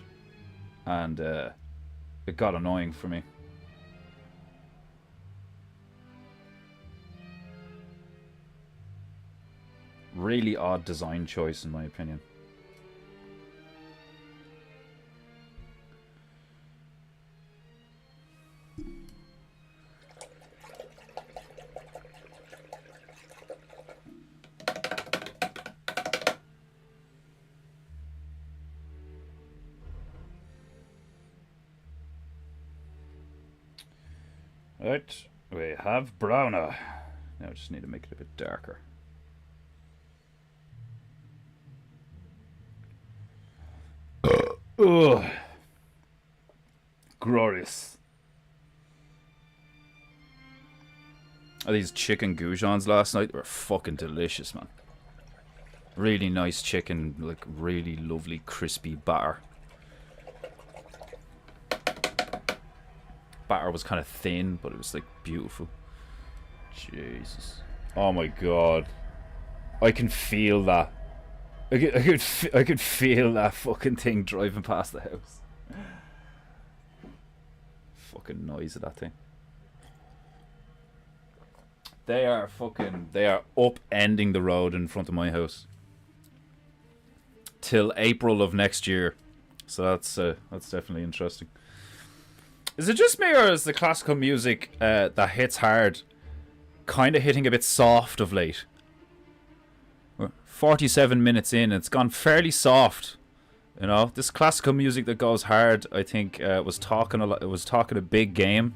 and it got annoying for me. Really odd design choice, in my opinion. Right, we have browner. Now I just need to make it a bit darker. Ugh. Glorious. Oh, these chicken goujons last night were fucking delicious, man. Really nice chicken, like really lovely crispy batter. Batter was kind of thin, but it was like beautiful. Jesus. Oh my god. I can feel that. I could feel that fucking thing driving past the house. Fucking noise of that thing. They are upending the road in front of my house till April of next year. So that's definitely interesting. Is it just me, or is the classical music that hits hard kind of hitting a bit soft of late? We're 47 minutes in, it's gone fairly soft. You know, this classical music that goes hard, I think, was talking a lot. It was talking a big game,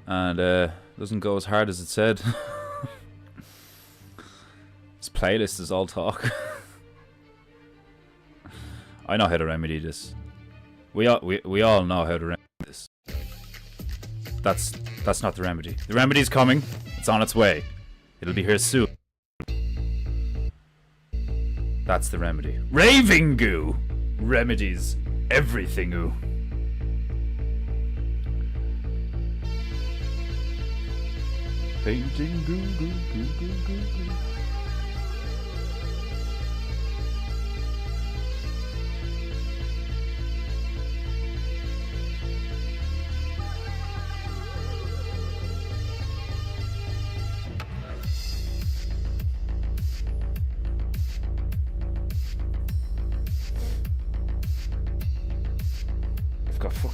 and doesn't go as hard as it said. This playlist is all talk. I know how to remedy this. We all know how to remedy this. That's not the remedy. The remedy's coming. It's on its way. It'll be here soon. That's the remedy. Raving goo remedies everything-oo. Painting goo goo goo goo goo goo.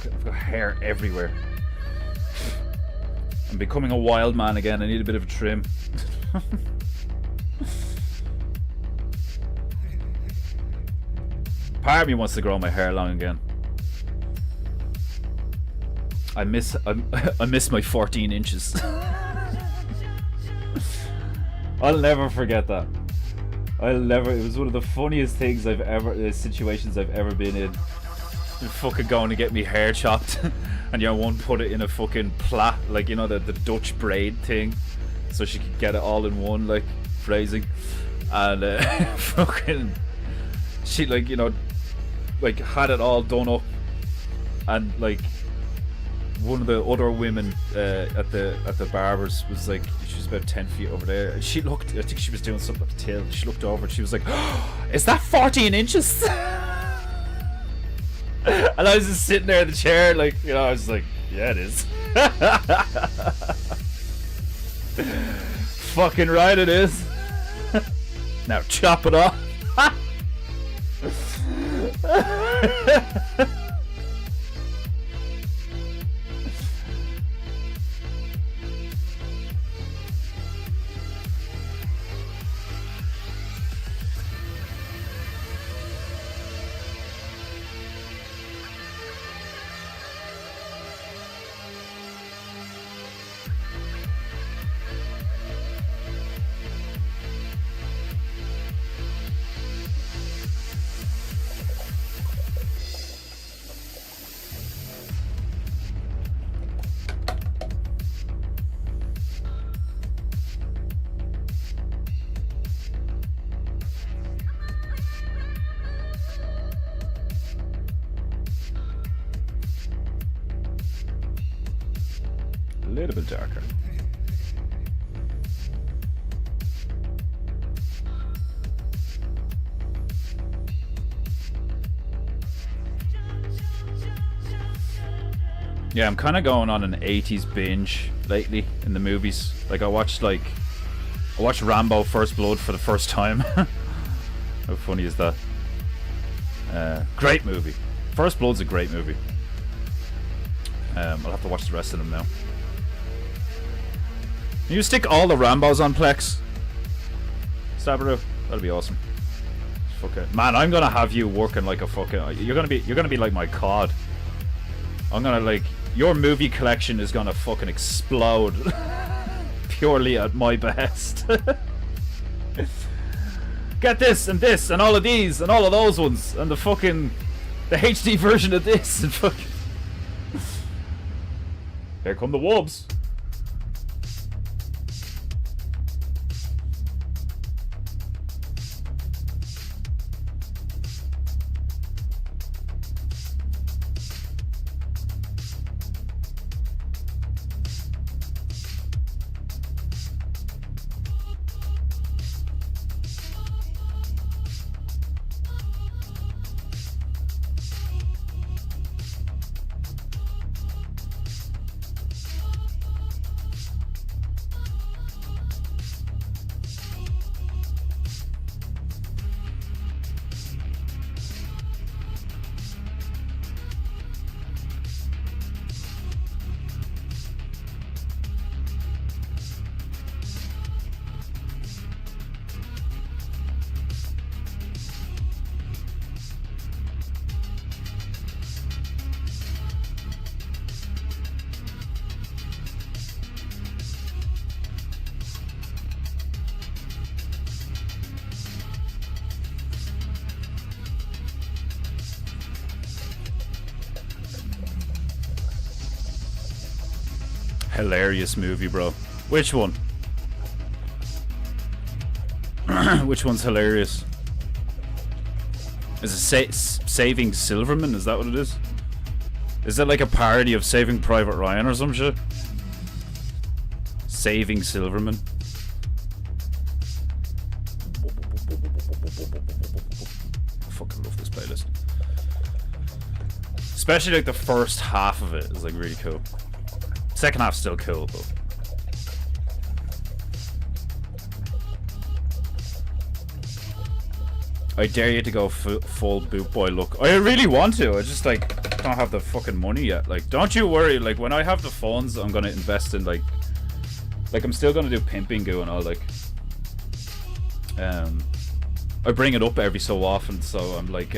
I've got hair everywhere. I'm becoming a wild man again. I need a bit of a trim. Part of me wants to grow my hair long again. I miss my 14 inches. I'll never forget that. It was one of the funniest things situations I've ever been in. You're fucking going to get me hair chopped, and you won't put it in a fucking plait, like, you know, the Dutch braid thing, so she could get it all in one, like, phrasing. And fucking, she, like, you know, like, had it all done up, and like, one of the other women at the barbers was like, she was about 10 feet over there, and she looked, I think she was doing something up the tail, she looked over and she was like, oh, is that 14 inches? And I was just sitting there in the chair, like, you know, I was like, yeah, it is. Fucking right it is. Now chop it off. A little bit darker. Yeah, I'm kind of going on an 80s binge lately in the movies. Like, I watched Rambo First Blood for the first time. How funny is that? Great movie. First Blood's a great movie. I'll have to watch the rest of them now. Can you stick all the Rambos on Plex? Stabberoo? That'd be awesome. Fuck it. Man, I'm gonna have you working like a fucking... You're gonna be like my COD. I'm gonna, like... Your movie collection is gonna fucking explode. Purely at my behest. Get this and all of these and all of those ones and the fucking... The HD version of this and fucking... Here come the wolves. Hilarious movie, bro. Which one? Which one's hilarious? Is it Saving Silverman? Is that what it is? Is it like a parody of Saving Private Ryan or some shit? Saving Silverman. I fucking love this playlist. Especially like the first half of it is like really cool. Second half's still cool though. I dare you to go full boot boy look. I really want to. I just like don't have the fucking money yet. Like, don't you worry. Like, when I have the funds, I'm gonna invest in like I'm still gonna do PEINTEINGU and all. Like, I bring it up every so often, so I'm like,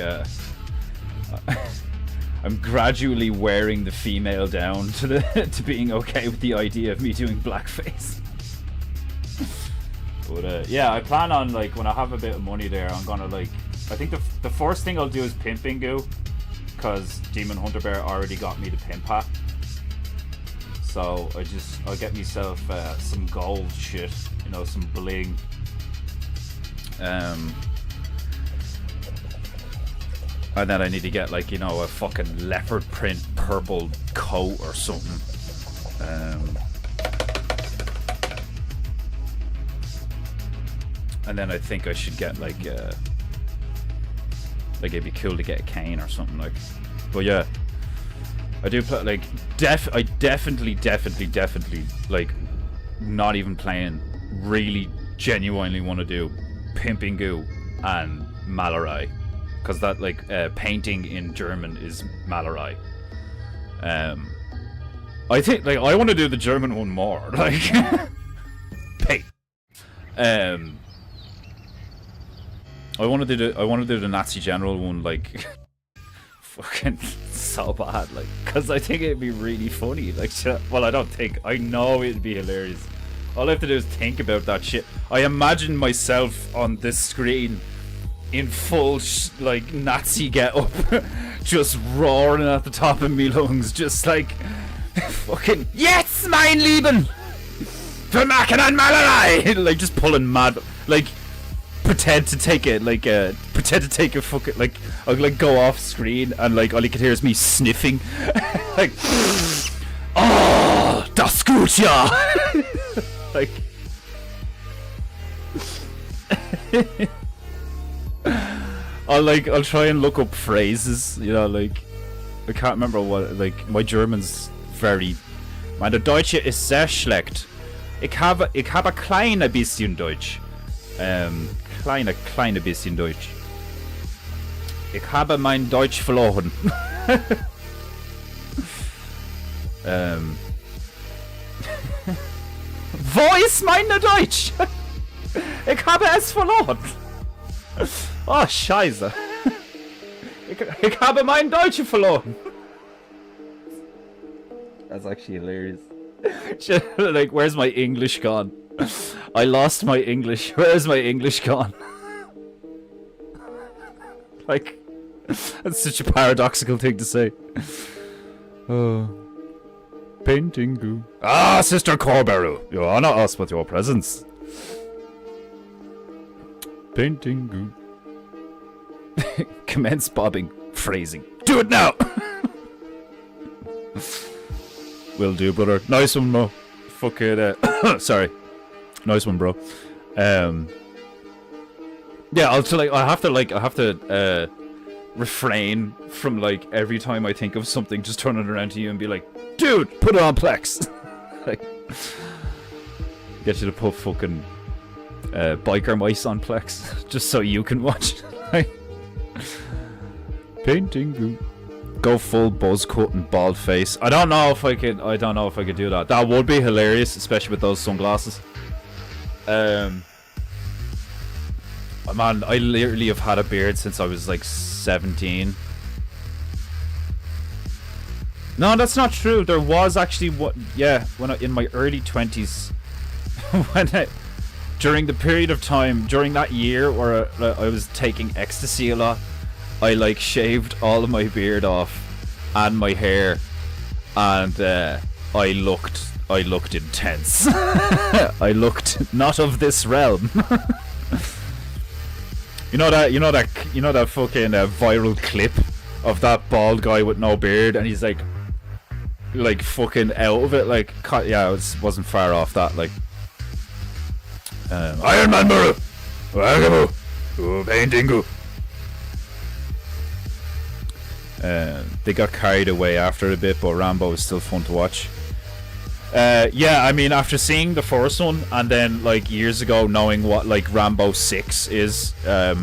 I'm gradually wearing the female down to being okay with the idea of me doing blackface. But yeah, I plan on, like, when I have a bit of money there, I'm gonna, like, I think the first thing I'll do is Pimpingu, because Demon Hunter Bear already got me the pimp hat. So I'll get myself some gold shit, you know, some bling. And then I need to get, like, you know, a fucking leopard print purple coat or something. And then I think I should get, like it'd be cool to get a cane or something, like. But yeah, I do play, like, I definitely, like, not even playing, really genuinely want to do Pimpingu and Malerei. Because that, like, painting in German is Malerei. I think, like, I want to do the German one more. Like, paint. I want to do the Nazi General one, like, fucking so bad, like, because I think it'd be really funny. Like, well, I know it'd be hilarious. All I have to do is think about that shit. I imagine myself on this screen in full, like, Nazi get-up, just roaring at the top of me lungs, just like, fucking, yes, mein Lieben! Wir machen ein Malerei! Like, just pulling mad, like, pretend to take a fucking, like, I'll, like, go off screen, and, like, all you can hear is me sniffing, like, oh, das gut, ja! Like, I'll try and look up phrases, you know, like, I can't remember what, like, my German's very, meine Deutsche ist sehr schlecht. Ich habe ein kleiner bisschen Deutsch. Kleine bisschen Deutsch. Ich habe mein Deutsch verloren. Wo ist meine Deutsch? Ich habe es verloren. Oh, scheiße. Ich habe mein Deutsch verloren. That's actually hilarious. Like, where's my English gone? I lost my English. Where's my English gone? Like, that's such a paradoxical thing to say. Oh. Paintingu. Ah, Sister Corberu, you honor us with your presence. Paintingu. Commence bobbing. Phrasing. Do it now! Will do, brother. Nice one, bro. Fuck it. Sorry. Nice one, bro. Yeah, I have to refrain from, like, every time I think of something, just turn it around to you and be like, dude, put it on Plex. Like, get you to put fucking biker mice on Plex just so you can watch. Like, Paintingu. Go full buzz cut and bald face. I don't know if I could do that. That would be hilarious, especially with those sunglasses. Man, I literally have had a beard since I was like 17. No, that's not true. There was actually in my early 20s, during the period of time during that year where I was taking ecstasy a lot, I, like, shaved all of my beard off and my hair, and I looked intense. I looked not of this realm. You know that fucking viral clip of that bald guy with no beard, and he's like fucking out of it, like, yeah, it wasn't far off that, like, Iron Man Muru, Paintingu. They got carried away after a bit, but Rambo was still fun to watch. Yeah, I mean, after seeing the first one, and then, like, years ago knowing what, like, Rambo 6 is, yeah,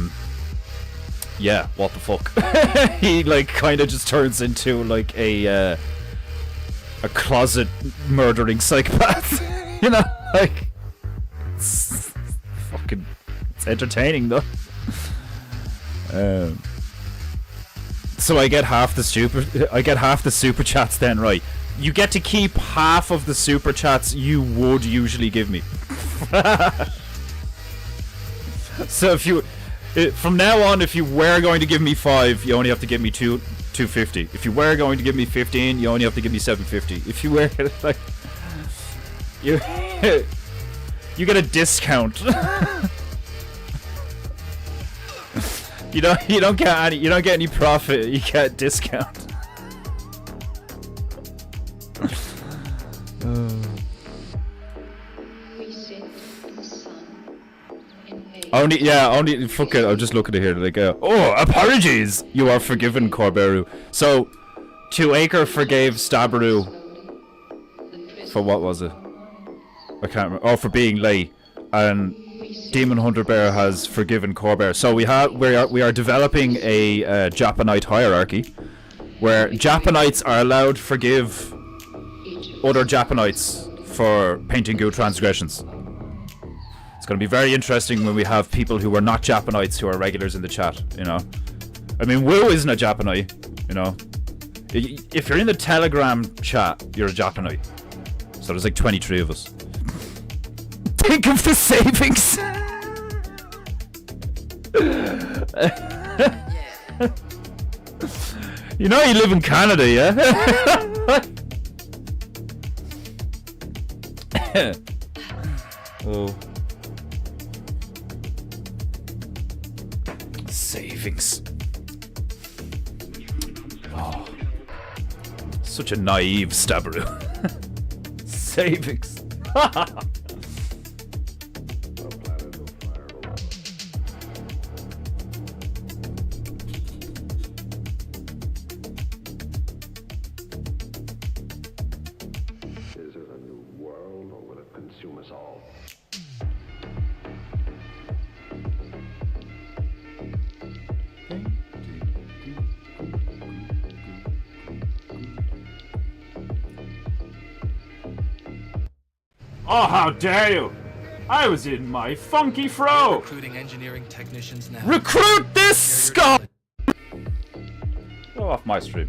what the fuck. He, like, kind of just turns into, like, a closet murdering psychopath. You know, like, it's entertaining, though. So I get half the super chats then, right? You get to keep half of the super chats you would usually give me. So if you, from now on, if you were going to give me 5, you only have to give me 250. If you were going to give me 15, you only have to give me 750. If you were like, you get a discount. You don't get any profit. You get a discount. Only fuck it. I'm just looking at here. Like, oh, apologies. You are forgiven, Corberu. So, 2acre forgave Stabaru for what was it? I can't remember. Oh, for being late. And Demon Hunter Bear has forgiven Corbear. So we are developing a Japanite hierarchy where Japanites are allowed to forgive other Japanites for painting goo transgressions. It's going to be very interesting when we have people who are not Japanites who are regulars in the chat, you know. I mean, Woo isn't a Japanite, you know. If you're in the Telegram chat, you're a Japanite. So there's like 23 of us. Think of the savings! You know you live in Canada, yeah? Oh. Savings. Oh. Such a naive Stabaru. Savings. Oh, how dare you! I was in my funky fro! Recruiting engineering technicians now. Recruit this scum! Go off my stream.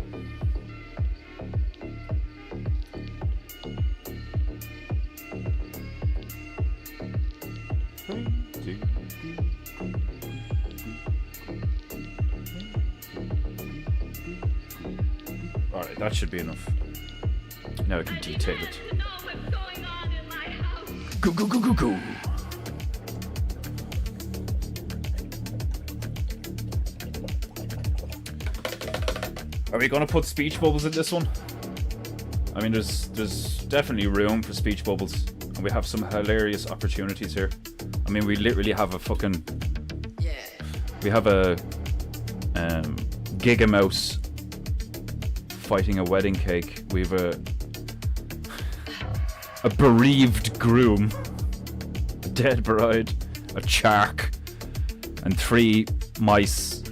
Alright, that should be enough. Now I can detail it. Go, go, go, go, go. Are we gonna put speech bubbles in this one? I mean, there's definitely room for speech bubbles, and we have some hilarious opportunities here. I mean, we literally have a fucking... We have a Giga Mouse fighting a wedding cake. We have a bereaved groom, a dead bride, a shark, and 3 mice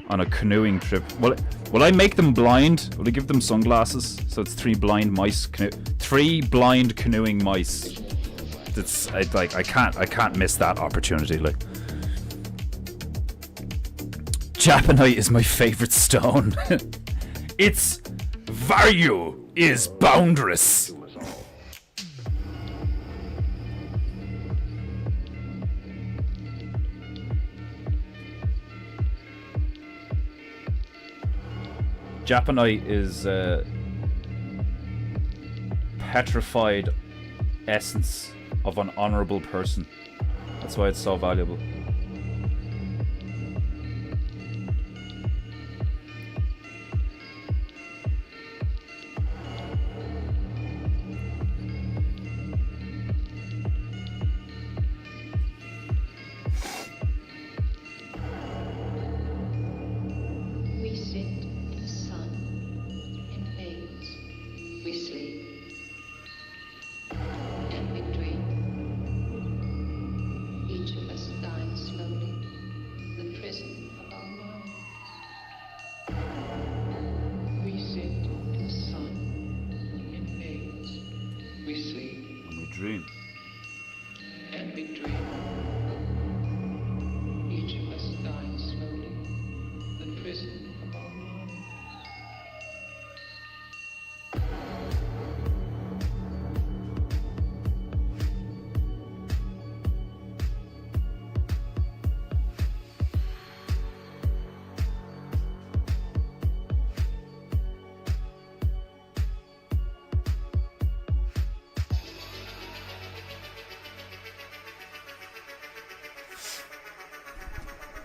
on a canoeing trip. Will I make them blind? Will I give them sunglasses? So it's 3 blind mice, 3 blind canoeing mice. That's I can't miss that opportunity. Like, Japanite is my favorite stone. Its value is boundless. Japanite is petrified essence of an honorable person. That's why it's so valuable.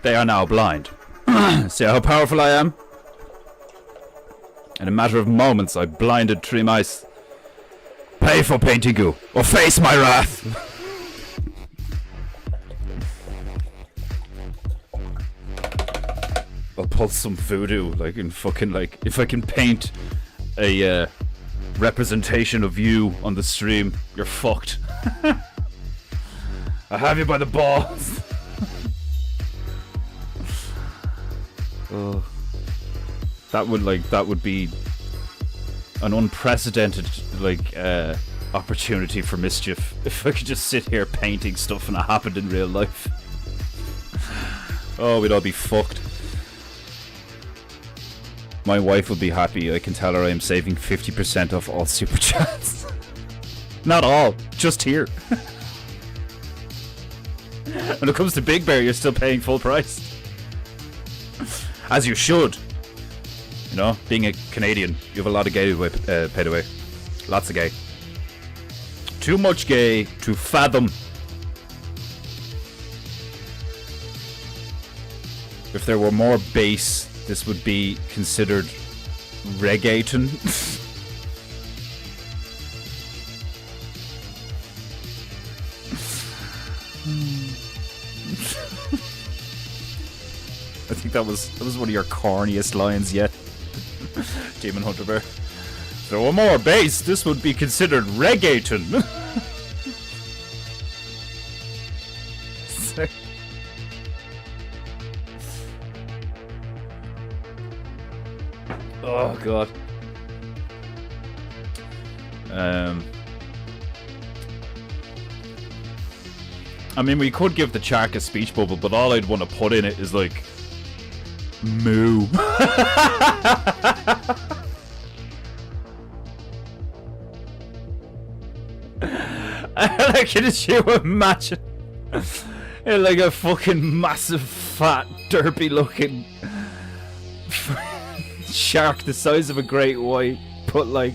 They are now blind. See how powerful I am? In a matter of moments, I blinded 3 mice. Pay for Paintingu, or face my wrath! I'll pull some voodoo, like in fucking, like, if I can paint a representation of you on the stream, you're fucked. I have you by the balls. Oh. That would be an unprecedented, like, opportunity for mischief. If I could just sit here painting stuff and it happened in real life. Oh, we'd all be fucked. My wife would be happy. I can tell her I am saving 50% off all super chats. Not all, just here. When it comes to Big Bear, you're still paying full price. As you should. You know, being a Canadian, you have a lot of gay paid away. Lots of gay. Too much gay to fathom. If there were more bass, this would be considered reggaeton. I think that was one of your corniest lines yet. Demon Hunter Bear. If there were more bass, this would be considered reggaeton. Oh god. I mean, we could give the Chark a speech bubble, but all I'd want to put in it is like moo. I can just you imagine like a fucking massive, fat, derpy looking shark the size of a great white, but like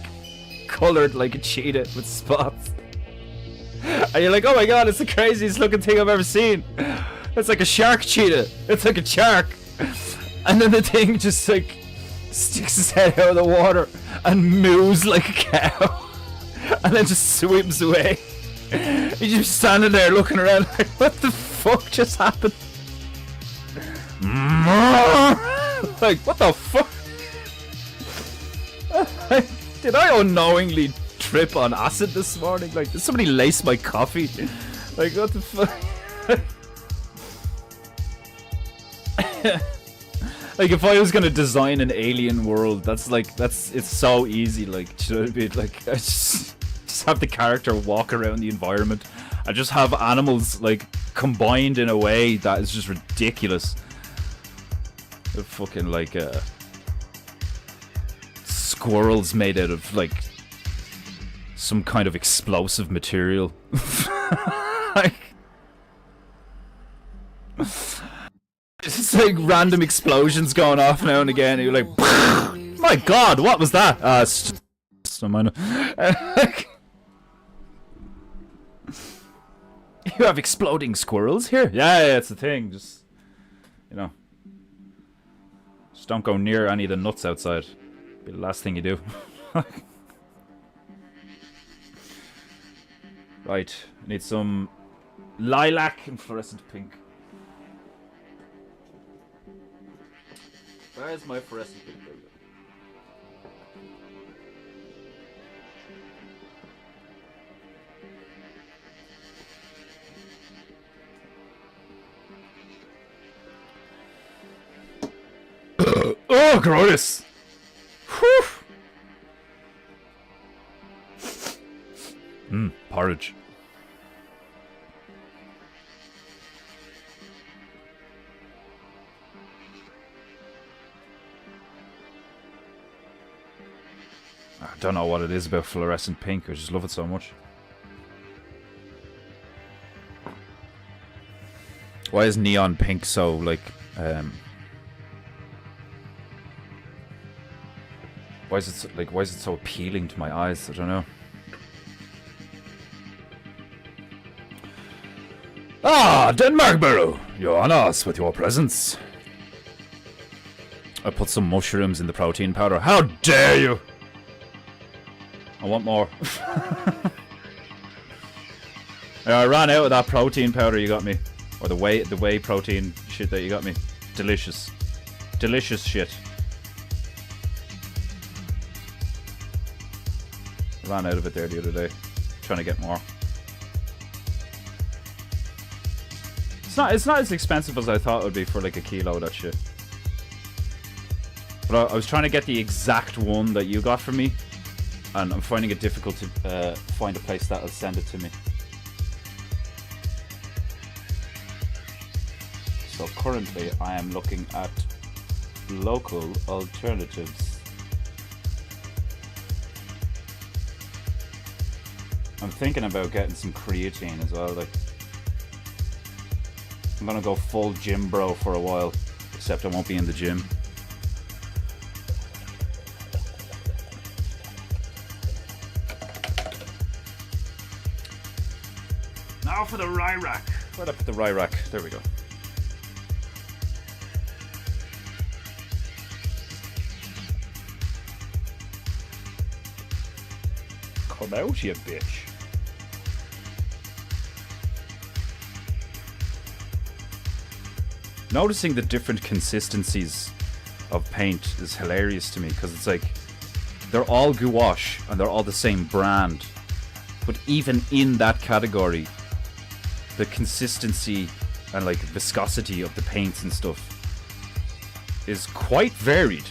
coloured like a cheetah with spots. And you're like, oh my god, it's the craziest looking thing I've ever seen. It's like a shark cheetah. It's like a shark. And then the thing just like sticks its head out of the water and moos like a cow. And then just swims away. You're just standing there looking around like, what the fuck just happened? Like, what the fuck? Did I unknowingly trip on acid this morning? Like, did somebody lace my coffee? Like, what the fuck? Like, if I was gonna design an alien world, it's so easy. Like, do you know what I mean? Like, I just have the character walk around the environment. I just have animals like combined in a way that is just ridiculous. They're fucking like squirrels made out of like some kind of explosive material. Like, it's like random explosions going off now and again. And you're like, my god, what was that? You have exploding squirrels here? Yeah, it's the thing. Just, you know, just don't go near any of the nuts outside. Be the last thing you do. Right, I need some lilac and fluorescent pink. Where is my fluorescent pink? There we go. Oh, gross! Whew! Porridge. I don't know what it is about fluorescent pink, I just love it so much. Why is neon pink so, like, why is it so appealing to my eyes? I don't know. Ah! Ah, Denmarkborough, you honor us with your presence. I put some mushrooms in the protein powder. How dare you! I want more. Yeah, I ran out of that protein powder you got me. Or the whey protein shit that you got me. Delicious. Delicious shit. I ran out of it there the other day. Trying to get more. It's not as expensive as I thought it would be for like a kilo of that shit. But I was trying to get the exact one that you got from me, and I'm finding it difficult to find a place that'll send it to me. So currently I am looking at local alternatives. I'm thinking about getting some creatine as well. Like, I'm gonna go full gym bro for a while, except I won't be in the gym. Now for the rye rack. Where'd I put the rye rack? There we go. Come out, you bitch. Noticing the different consistencies of paint is hilarious to me, because it's like they're all gouache and they're all the same brand, but even in that category, the consistency and like viscosity of the paints and stuff is quite varied,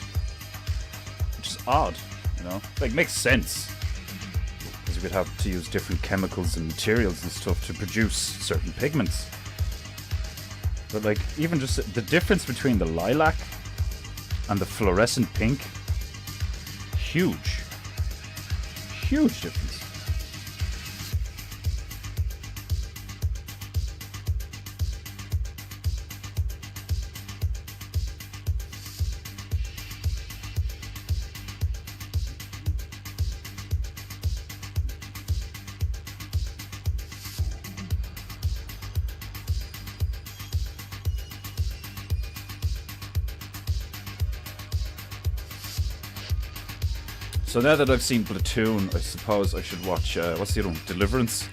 which is odd, you know? Like, makes sense, because you would have to use different chemicals and materials and stuff to produce certain pigments. But like, even just the difference between the lilac and the fluorescent pink, huge. Huge difference. So now that I've seen Platoon, I suppose I should watch, what's the other one? Deliverance?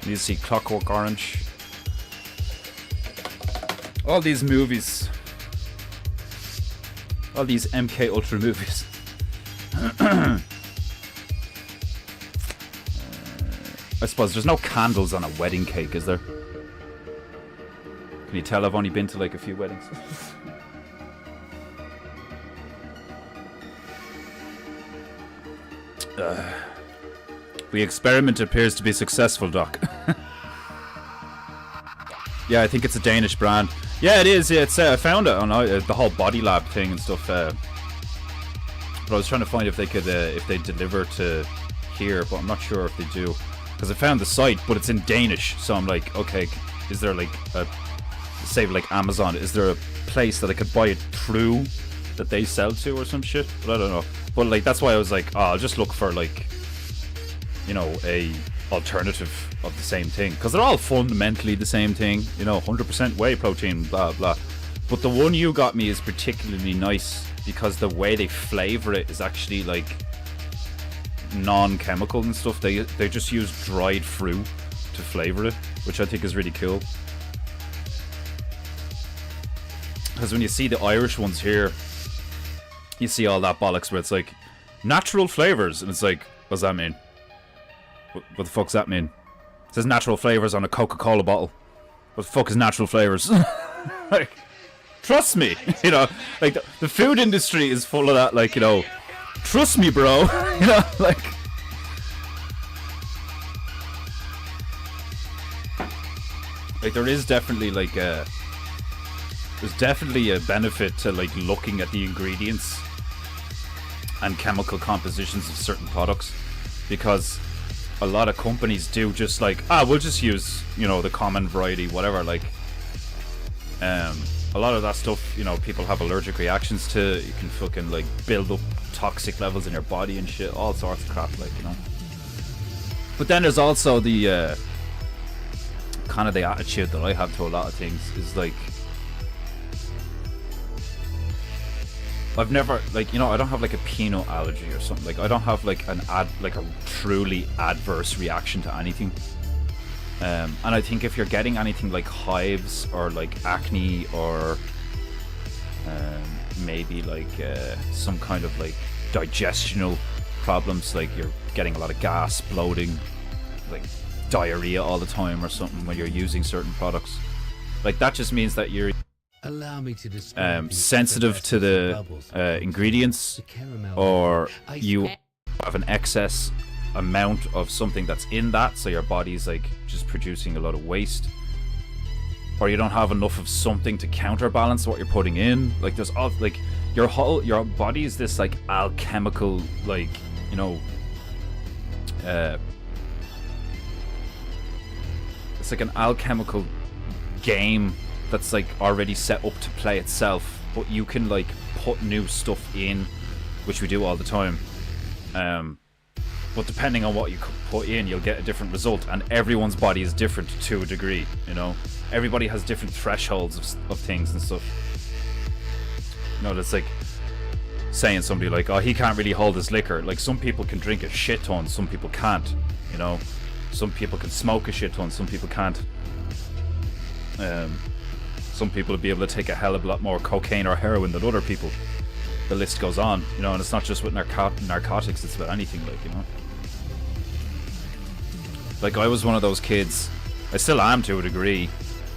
Need to see Clockwork Orange. All these movies. All these MK Ultra movies. I suppose there's no candles on a wedding cake, is there? Can you tell I've only been to like a few weddings? The experiment appears to be successful, Doc. Yeah, I think it's a Danish brand. Yeah, it is. Yeah, it's. I found it on the whole Body Lab thing and stuff. But I was trying to find if they could, if they deliver to here, but I'm not sure if they do, because I found the site, but it's in Danish. So I'm like, okay, is there like a, say like Amazon? Is there a place that I could buy it through that they sell to or some shit? But I don't know. But like, that's why I was like, oh, I'll just look for like, you know, a alternative of the same thing, because they're all fundamentally the same thing, you know, 100% whey protein, blah blah. But the one you got me is particularly nice because the way they flavor it is actually like non-chemical and stuff. They just use dried fruit to flavor it, which I think is really cool. Because when you see the Irish ones here, you see all that bollocks where it's like natural flavors, and it's like, what does that mean? What the fuck's that mean? It says natural flavors on a Coca-Cola bottle. What the fuck is natural flavors? Like, trust me, you know, like the food industry is full of that, like, you know, trust me, bro. You know, like, there is definitely like there's definitely a benefit to like looking at the ingredients and chemical compositions of certain products, because a lot of companies do just like, we'll just use, you know, the common variety, whatever. Like, a lot of that stuff, you know, people have allergic reactions to. You can fucking like build up toxic levels in your body and shit, all sorts of crap, like, you know. But then there's also the kind of the attitude that I have to a lot of things is like, I've never, like, you know, I don't have like a peanut allergy or something. Like, I don't have like a truly adverse reaction to anything. And I think if you're getting anything like hives or like acne or maybe like some kind of like digestional problems, like you're getting a lot of gas, bloating, like diarrhea all the time or something when you're using certain products, like that just means that you're sensitive to the ingredients, or you have an excess amount of something that's in that, so your body's like just producing a lot of waste, or you don't have enough of something to counterbalance what you're putting in. Like there's all like your body is this like alchemical, like, you know, it's like an alchemical game that's like already set up to play itself, but you can like put new stuff in, which we do all the time. But depending on what you put in, you'll get a different result, and everyone's body is different to a degree, you know. Everybody has different thresholds of things and stuff. You know, that's like saying somebody like, oh, he can't really hold his liquor. Like, some people can drink a shit ton, some people can't, you know. Some people can smoke a shit ton, some people can't. Some people will be able to take a hell of a lot more cocaine or heroin than other people. The list goes on, you know, and it's not just with narcotics, it's with anything, like, you know. Like, I was one of those kids, I still am to a degree,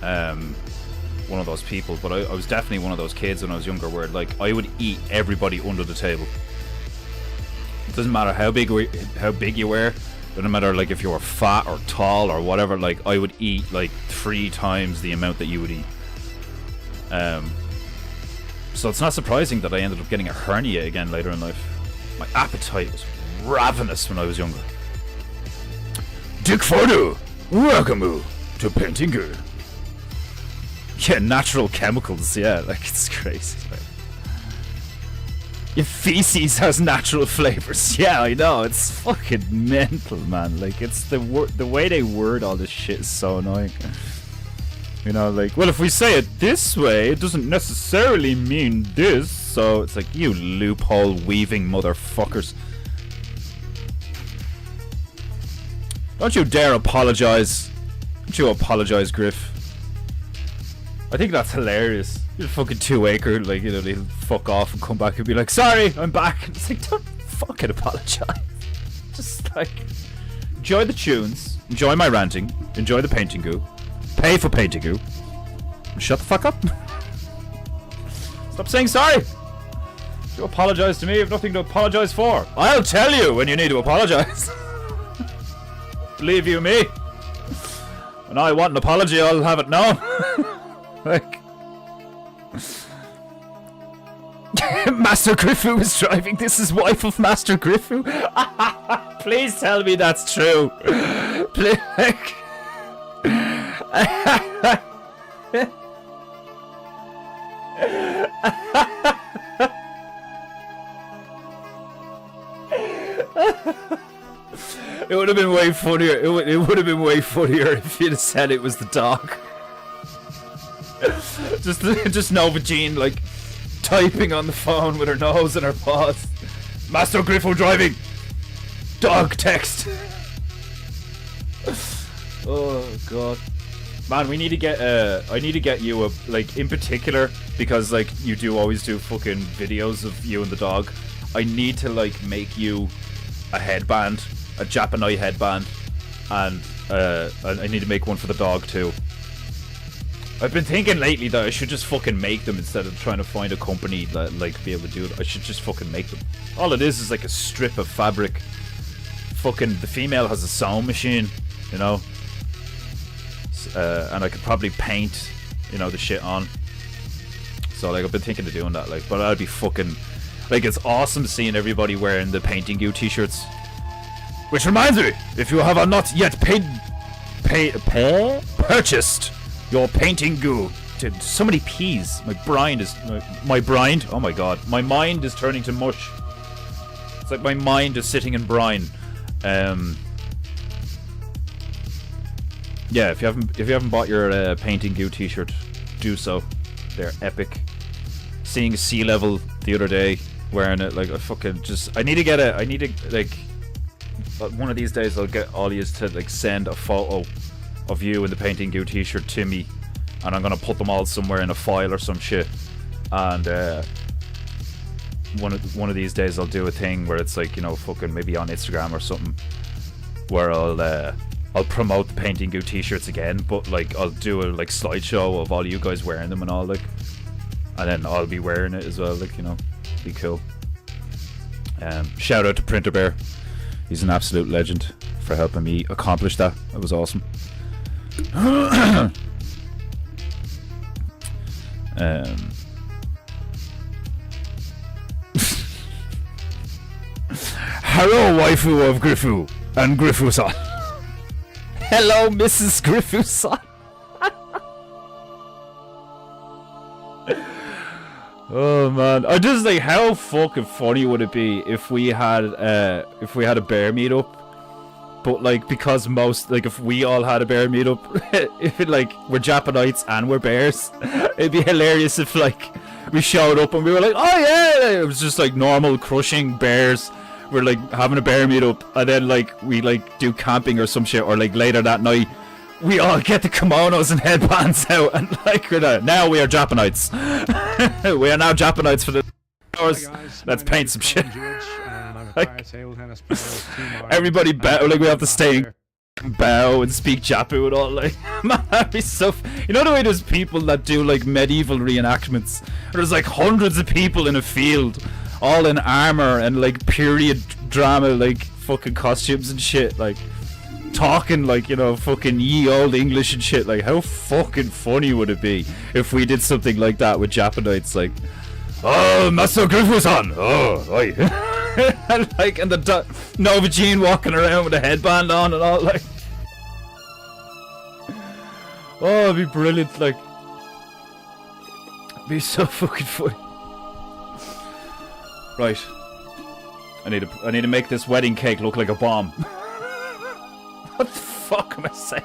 one of those people, but I was definitely one of those kids when I was younger where, like, I would eat everybody under the table. It doesn't matter how big you were, it doesn't matter, like, if you were fat or tall or whatever, like, I would eat, like, 3 times the amount that you would eat. So it's not surprising that I ended up getting a hernia again later in life. My appetite was ravenous when I was younger. Dick Fordu, welcome to Paintingu. Yeah, natural chemicals, yeah, like, it's crazy. Like, your feces has natural flavors. Yeah, I know, it's fucking mental, man. Like, it's the way they word all this shit is so annoying. You know, like, well, if we say it this way, it doesn't necessarily mean this. So it's like, you loophole weaving motherfuckers. Don't you dare apologize. Don't you apologize, Griff. I think that's hilarious. You're a fucking 2-acre, like, you know, they'll fuck off and come back and be like, sorry, I'm back. And it's like, don't fucking apologize. Just, like, enjoy the tunes, enjoy my ranting, enjoy the painting goo. Pay for Paintingu. Shut the fuck up. Stop saying sorry. You apologize to me, you have nothing to apologize for. I'll tell you when you need to apologize. Believe you me. When I want an apology, I'll have it known. Like, Master Griffu is driving. This is wife of Master Griffu. Please tell me that's true. Please. It would have been way funnier. It would have been way funnier if you'd have said it was the dog. just Nova Jean, like, typing on the phone with her nose and her paws. Master Griffo driving. Dog text. Oh god, man, we need to get I need to get you a, like, in particular, because, like, you do always do fucking videos of you and the dog. I need to, like, make you a headband, a Japanese headband, and I need to make one for the dog too. I've been thinking lately that I should just fucking make them instead of trying to find a company that, like, be able to do it. I should just fucking make them. All it is like a strip of fabric. Fucking the female has a sewing machine, you know. And I could probably paint, you know, the shit on. So, like, I've been thinking of doing that, like, but that'd be fucking, like, it's awesome seeing everybody wearing the PEINTEINGU T-shirts. Which reminds me, if you have not yet purchased your PEINTEINGU, dude, so many P's. My brain is, oh my god, my mind is turning to mush. It's like my mind is sitting in brine. Yeah, if you haven't bought your Painting T-shirt, do so. They're epic. Seeing Sea Level the other day wearing it, like I fucking just. I need to get it. I need to like. One of these days I'll get all yous to like send a photo of you in the Painting T-shirt to me, and I'm gonna put them all somewhere in a file or some shit. And one of these days I'll do a thing where it's like, you know, fucking maybe on Instagram or something, where I'll promote the Painting T-shirts again, but like I'll do a like slideshow of all you guys wearing them and all, like, and then I'll be wearing it as well, like, you know, be cool. Shout out to Printer Bear, he's an absolute legend for helping me accomplish that. It was awesome. Hello, waifu of Griffu and Griffu-san. Hello, Mrs. Griffu-san. Oh man, I just like, how fucking funny would it be if we had a bear meetup, but like, because most, like, if we all had a bear meetup, if it like we're Japanites and we're bears, it'd be hilarious if like we showed up and we were like, oh yeah, it was just like normal crushing bears. We're like having a bear meetup, and then like we like do camping or some shit, or like later that night we all get the kimonos and headbands out, and like now we are Japanites. We are now Japanites for the hours. Let's paint some shit. Like, everybody bow, like we have to stay bow and speak Japu and all, like, man, that'd be so you know the way there's people that do like medieval reenactments, there's like hundreds of people in a field all in armor and like period drama, like fucking costumes and shit, like talking like, you know, fucking ye old English and shit. Like, how fucking funny would it be if we did something like that with Japanites, like, oh, Master Griffu-san, oh, oi. And like, and the Nova Jean walking around with a headband on and all, like, oh, it'd be brilliant, like, it'd be so fucking funny. Right, I need to make this wedding cake look like a bomb. What the fuck am I saying?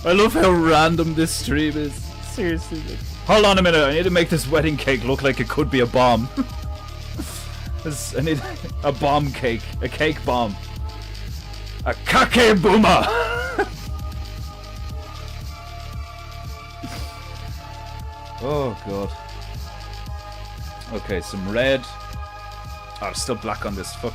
I love how random this stream is. Seriously, like, hold on a minute, I need to make this wedding cake look like it could be a bomb. I need a bomb cake, a cake bomb, a kake booma. Oh god. Okay, some red. Oh, it's still black on this. Fuck.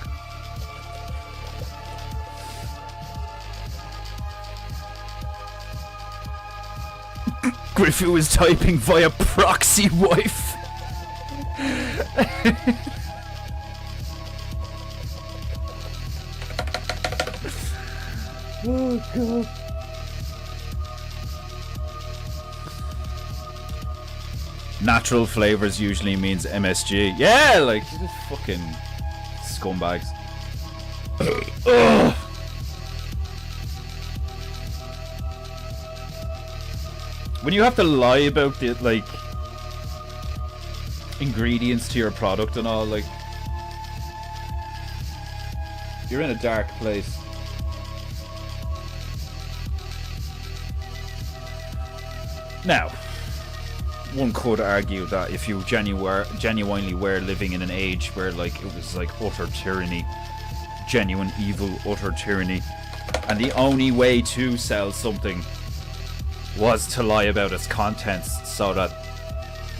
Griffu is typing via proxy wife. Oh god. Natural flavors usually means MSG. Yeah, like, you just fucking scumbags. Ugh. When you have to lie about the, like, ingredients to your product and all, like, you're in a dark place. Now, one could argue that if you genuinely were living in an age where, like, it was like utter tyranny, genuine evil, utter tyranny, and the only way to sell something was to lie about its contents so that,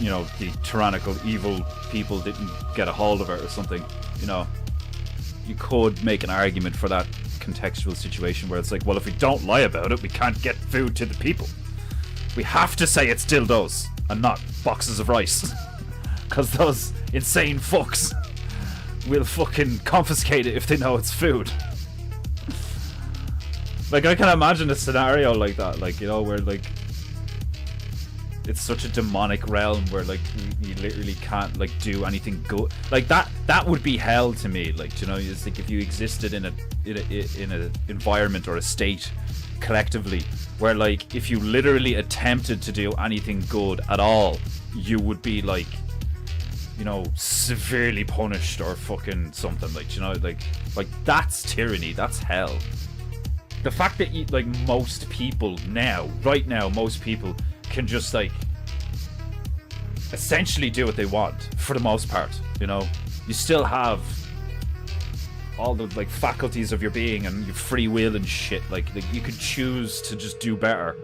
you know, the tyrannical evil people didn't get a hold of it or something, you know, you could make an argument for that contextual situation where it's like, well, if we don't lie about it, we can't get food to the people. We have to say it's dildos and not boxes of rice. Because those insane fucks will fucking confiscate it if they know it's food. Like, I can imagine a scenario like that, like, you know, where, like, it's such a demonic realm where, like, you literally can't, like, do anything good. Like, that would be hell to me. Like, you know, it's like if you existed in a environment or a state collectively where, like, if you literally attempted to do anything good at all, you would be, like, you know, severely punished or fucking something, like, you know, like that's tyranny, that's hell. the fact that like most people now, right now, most people can just like essentially do what they want for the most part. You know, you still have all the like faculties of your being and your free will and shit. Like you could choose to just do better.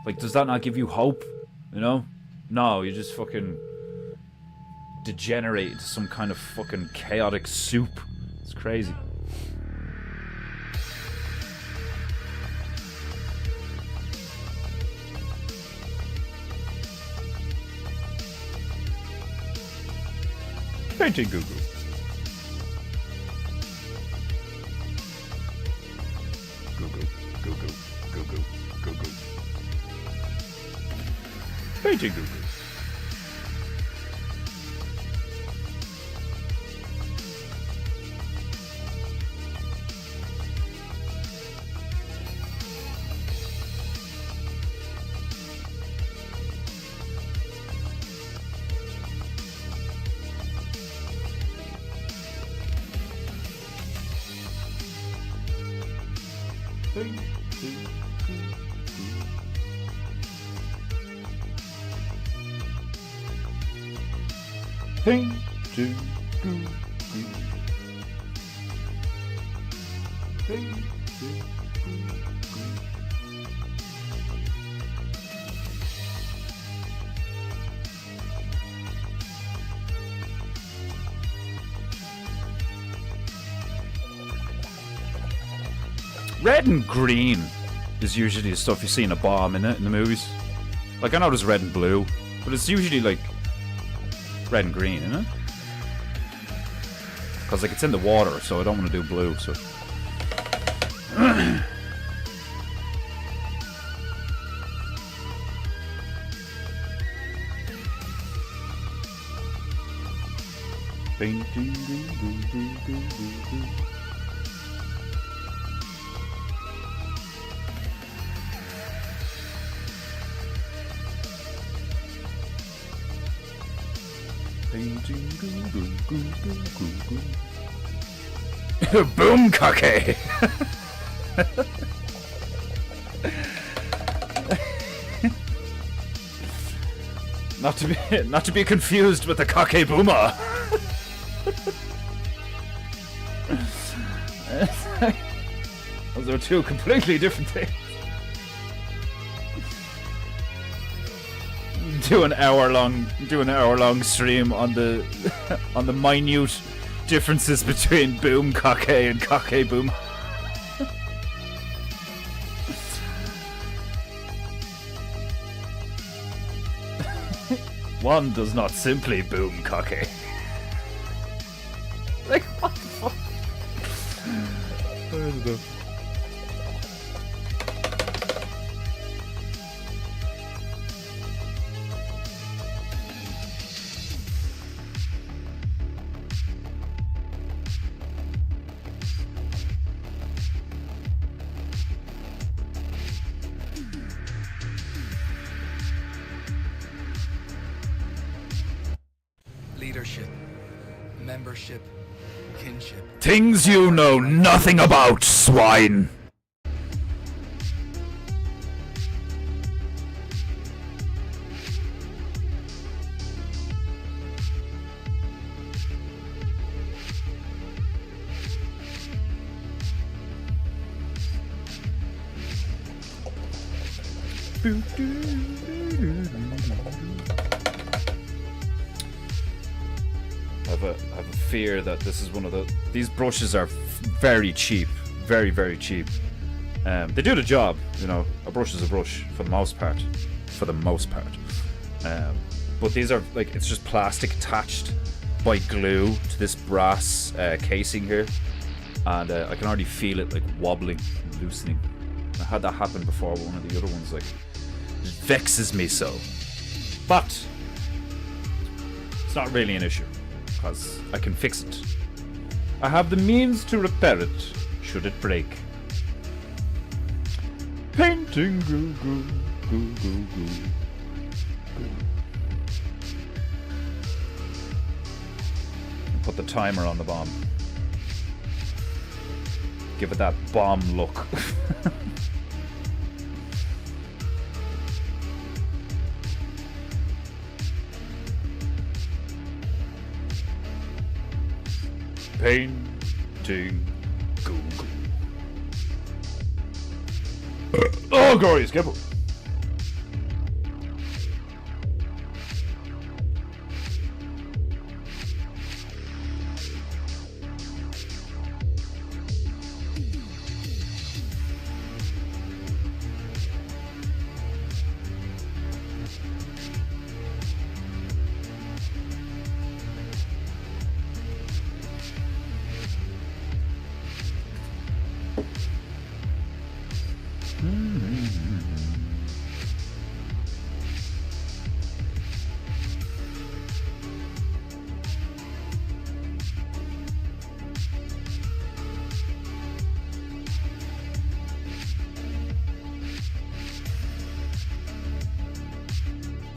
Like, does that not give you hope? You know? No, you just fucking degenerate into some kind of fucking chaotic soup. It's crazy. Painting Google. Google. Painting Google. Painting Google. Painting Google. Red and green is usually the stuff you see in a bomb in the movies. Like, I know there's red and blue, but it's usually like red and green, isn't it? Because like it's in the water, so I don't want to do blue. So painting. Boom kake. Not to be confused with the kake boomer. Those are two completely different things. Do an hour long stream on the on the minute differences between boom kake and kake boom. One does not simply boom kake. Like, what the fuck? I don't know. Leadership, membership, kinship. Things you know nothing about, swine. I have a fear that this is one of these brushes are very cheap, very, very cheap. They do the job, you know. A brush is a brush for the most part, but these are like, it's just plastic attached by glue to this brass casing here, and I can already feel it like wobbling and loosening. I had that happen before with one of the other ones. Like, it vexes me so, but it's not really an issue because I can fix it. I have the means to repair it should it break. Painting goo goo goo goo goo. Put the timer on the bomb. give it that bomb look. Painting Google. Oh, glorious Gibble.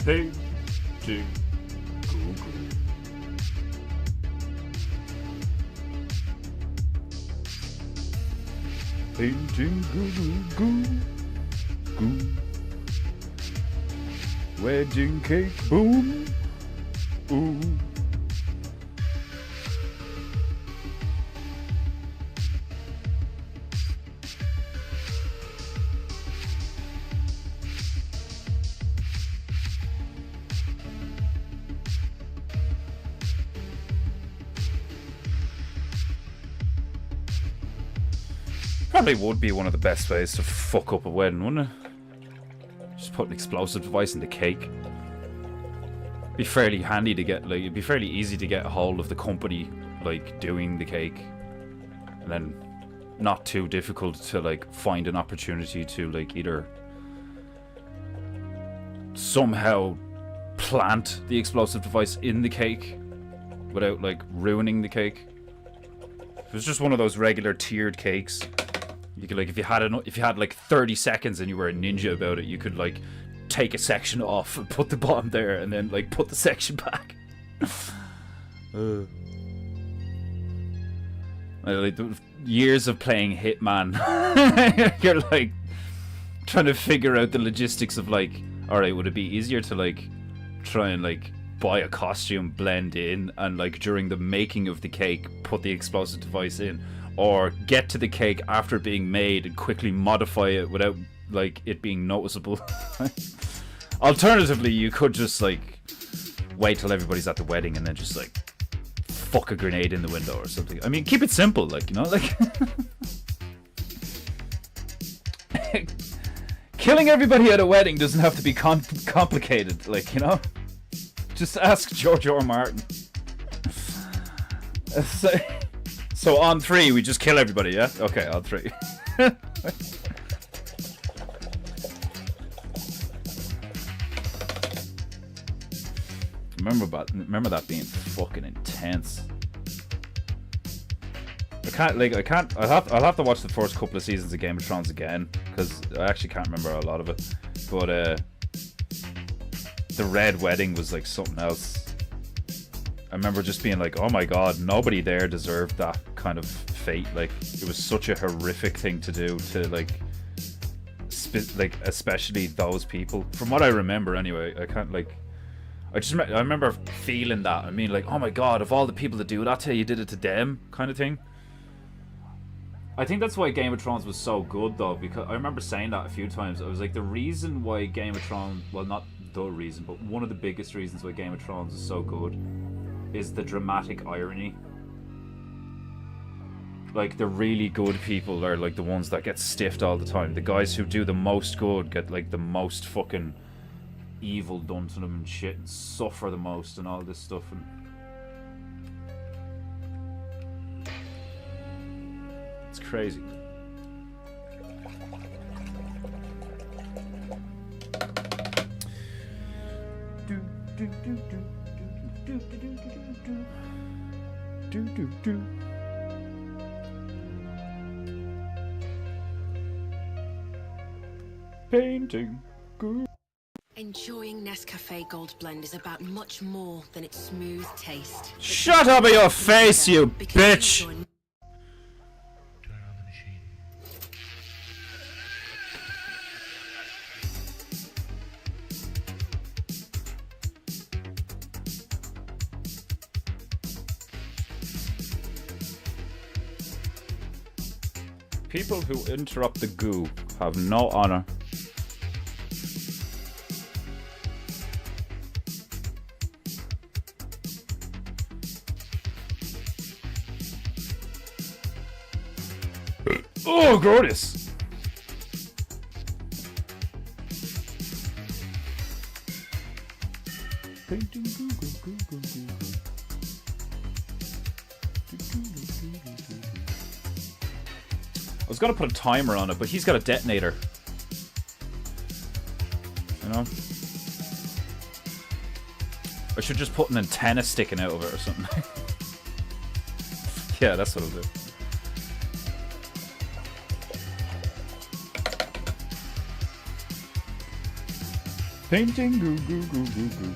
Painting Google. Painting Google. Wedding cake boom. Ooh. Probably would be one of the best ways to fuck up a wedding, wouldn't it? Just put an explosive device in the cake. Be fairly handy to get, like, it'd be fairly easy to get a hold of the company, like, doing the cake. And then not too difficult to, like, find an opportunity to, like, either somehow plant the explosive device in the cake without, like, ruining the cake. If it was just one of those regular tiered cakes, you could, like, if you had like 30 seconds and you were a ninja about it, you could, like, take a section off and put the bottom there and then, like, put the section back. Like, years of playing Hitman. You're, like, trying to figure out the logistics of, like, alright, would it be easier to, like, try and, like, buy a costume, blend in, and, like, during the making of the cake, put the explosive device in? Or get to the cake after being made and quickly modify it without, like, it being noticeable. Alternatively, you could just, like, wait till everybody's at the wedding and then just, like, fuck a grenade in the window or something. I mean, keep it simple, like, you know, like... Killing everybody at a wedding doesn't have to be complicated, like, you know? Just ask George R. Martin. So on 3, we just kill everybody, yeah? Okay, on 3. Remember that being fucking intense. I'll have to watch the first couple of seasons of Game of Thrones again, because I actually can't remember a lot of it. But the Red Wedding was like something else. I remember just being like, oh my god, nobody there deserved that kind of fate. Like, it was such a horrific thing to do to, like, especially those people. From what I remember, anyway, I remember feeling that. I mean, like, oh my god, of all the people to do that to, you did it to them, kind of thing. I think that's why Game of Thrones was so good, though, because I remember saying that a few times. I was like, the reason why Game of Thrones, well, not the reason, but one of the biggest reasons why Game of Thrones is so good is the dramatic irony. Like, the really good people are, like, the ones that get stiffed all the time. The guys who do the most good get, like, the most fucking evil done to them and shit, and suffer the most and all this stuff. And it's crazy. Painting good. Enjoying Nescafe Gold Blend is about much more than its smooth taste. Shut up in your face, you bitch! Turn on the machine. People who interrupt the goo have no honor. Oh, Grodis! Painting Google, Google, Google. I was gonna put a timer on it, but he's got a detonator. You know? I should just put an antenna sticking out of it or something. Yeah, that's what I'll do. Painting goo goo goo goo goo.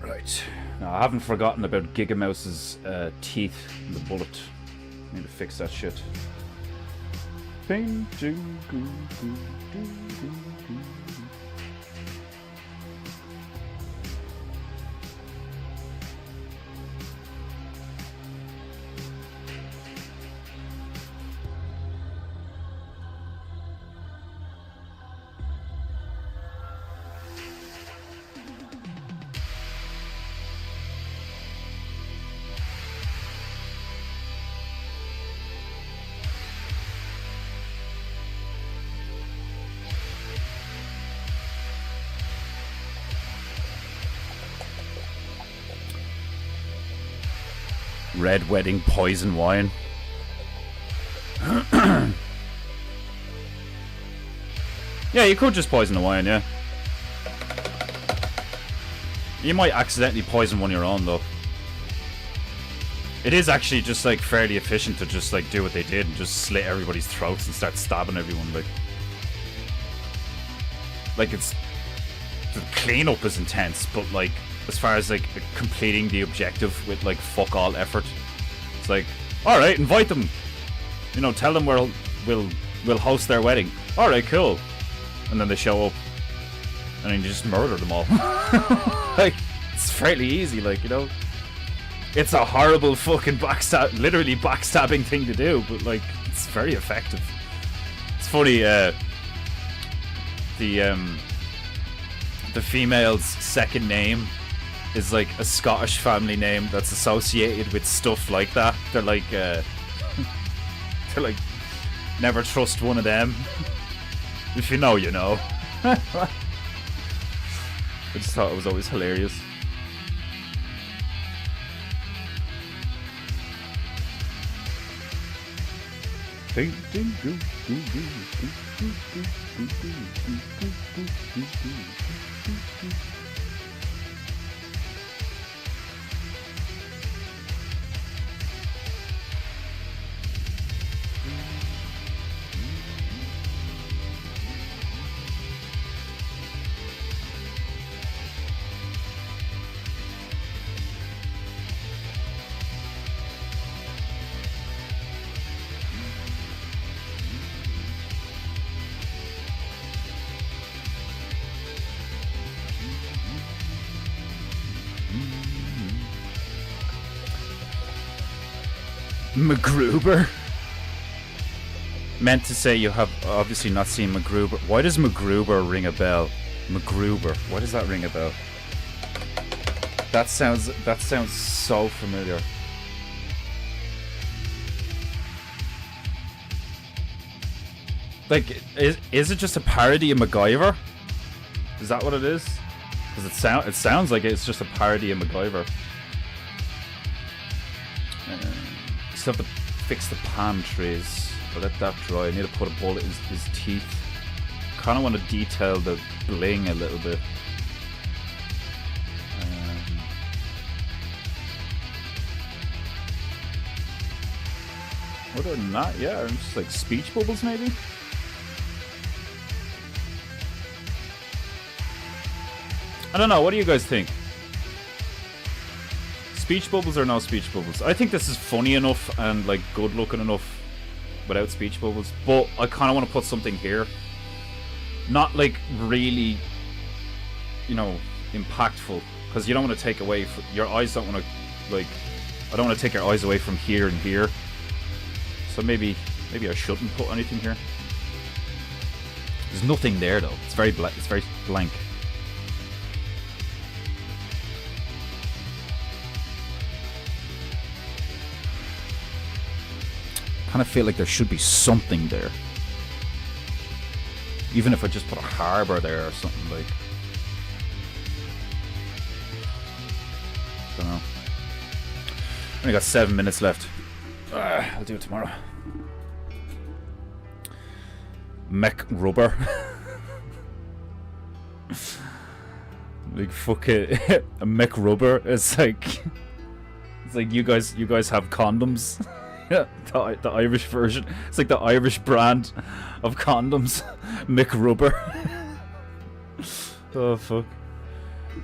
Right. Now, I haven't forgotten about Giga Mouse's teeth in the bullet. Need to fix that shit. Painting goo goo goo goo goo. Red wedding poison wine. Yeah, you could just poison the wine, yeah. You might accidentally poison one of your own, though. It is actually just, like, fairly efficient to just, like, do what they did and just slit everybody's throats and start stabbing everyone, like... Like, it's... The cleanup is intense, but, like... As far as like completing the objective with like fuck all effort, it's like, all right, invite them, you know, tell them we'll host their wedding. All right, cool, and then they show up, and then you just murder them all. Like, it's fairly easy, like, you know. It's a horrible fucking literally backstabbing thing to do, but like, it's very effective. It's funny. The female's second name is like a Scottish family name that's associated with stuff like that. They're like never trust one of them. If you know, you know. I just thought it was always hilarious. Painting goo goo goo goo goo goo goo goo goo goo goo goo. MacGruber. Meant to say you have obviously not seen MacGruber. Why does MacGruber ring a bell? MacGruber. Why does that ring a bell? That sounds so familiar. Like, is it just a parody of MacGyver? Is that what it is? Because it sounds like it's just a parody of MacGyver. Still have to fix the palm trees. I'll let that dry. I need to put a bullet in his teeth. Kind of want to detail the bling a little bit. Other than that, yeah, just like speech bubbles maybe. I don't know. What do you guys think? Speech bubbles or no speech bubbles? I think this is funny enough and like good looking enough without speech bubbles, but I kind of want to put something here. Not like really, you know, impactful, because you don't want to take away from your eyes. Don't want to like. I don't want to take your eyes away from here and here. So maybe I shouldn't put anything here. There's nothing there though. It's very blank. It's very blank. Kind of feel like there should be something there. Even if I just put a harbour there or something like. Don't know. Only got 7 minutes left. I'll do it tomorrow. Mech rubber. Like fucking a mech rubber. It's like you guys have condoms. Yeah, the Irish version. It's like the Irish brand of condoms. Mick Rubber. Oh fuck.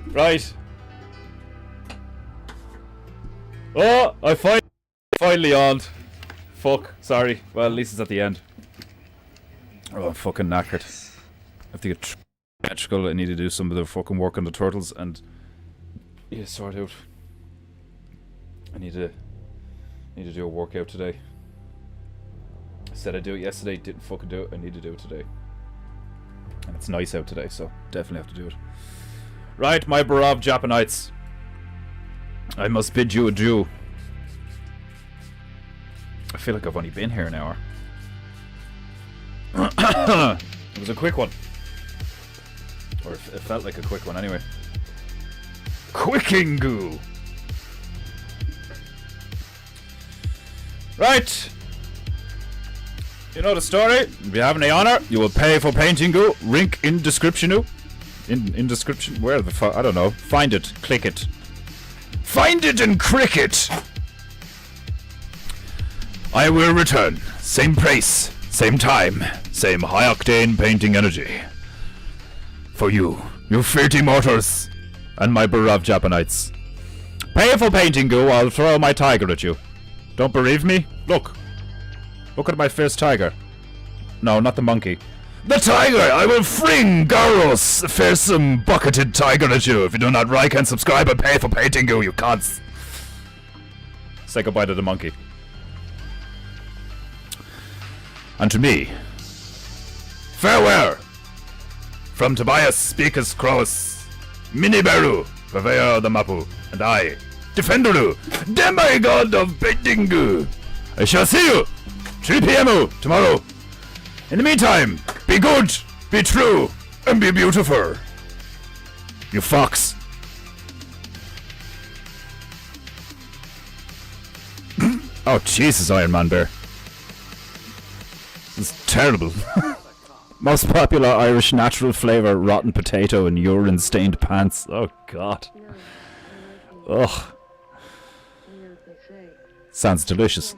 Right. Oh, I finally on. Fuck. Sorry. Well, at least it's at the end. Oh, I'm fucking knackered. I have to get electrical. I need to do some of the fucking work on the turtles and yeah, sort out. I need to do a workout today. I said I'd do it yesterday, didn't fucking do it. I need to do it today. And it's nice out today, so definitely have to do it. Right, my beloved Japanites. I must bid you adieu. I feel like I've only been here an hour. It was a quick one. Or it felt like a quick one anyway. Quickingu! Right. You know the story. If you have any honor, you will pay for paintingu. Link in description. In description. Where the fuck? I don't know. Find it. Click it. Find it and click it. I will return. Same place. Same time. Same high octane painting energy. For you. You filthy mortals. And my beloved Japanites. Pay for paintingu. I'll throw my tiger at you. Don't believe me? Look. Look at my first tiger. No, not the monkey. The tiger! I will fling Garos, a fearsome bucketed tiger at you if you do not like and subscribe and pay for paintingu, you cunts. Say goodbye to the monkey. And to me. Farewell! From Tobias Speakers Cross, Miniberu, purveyor of the Mapu, and I, Defenderu, demigod of paintingu. I shall see you 3 p.m. tomorrow. In the meantime, be good, be true, and be beautiful. You fox. Oh Jesus, Iron Man Bear. This is terrible. Most popular Irish natural flavour, rotten potato and urine stained pants. Oh God. Ugh. Sounds delicious.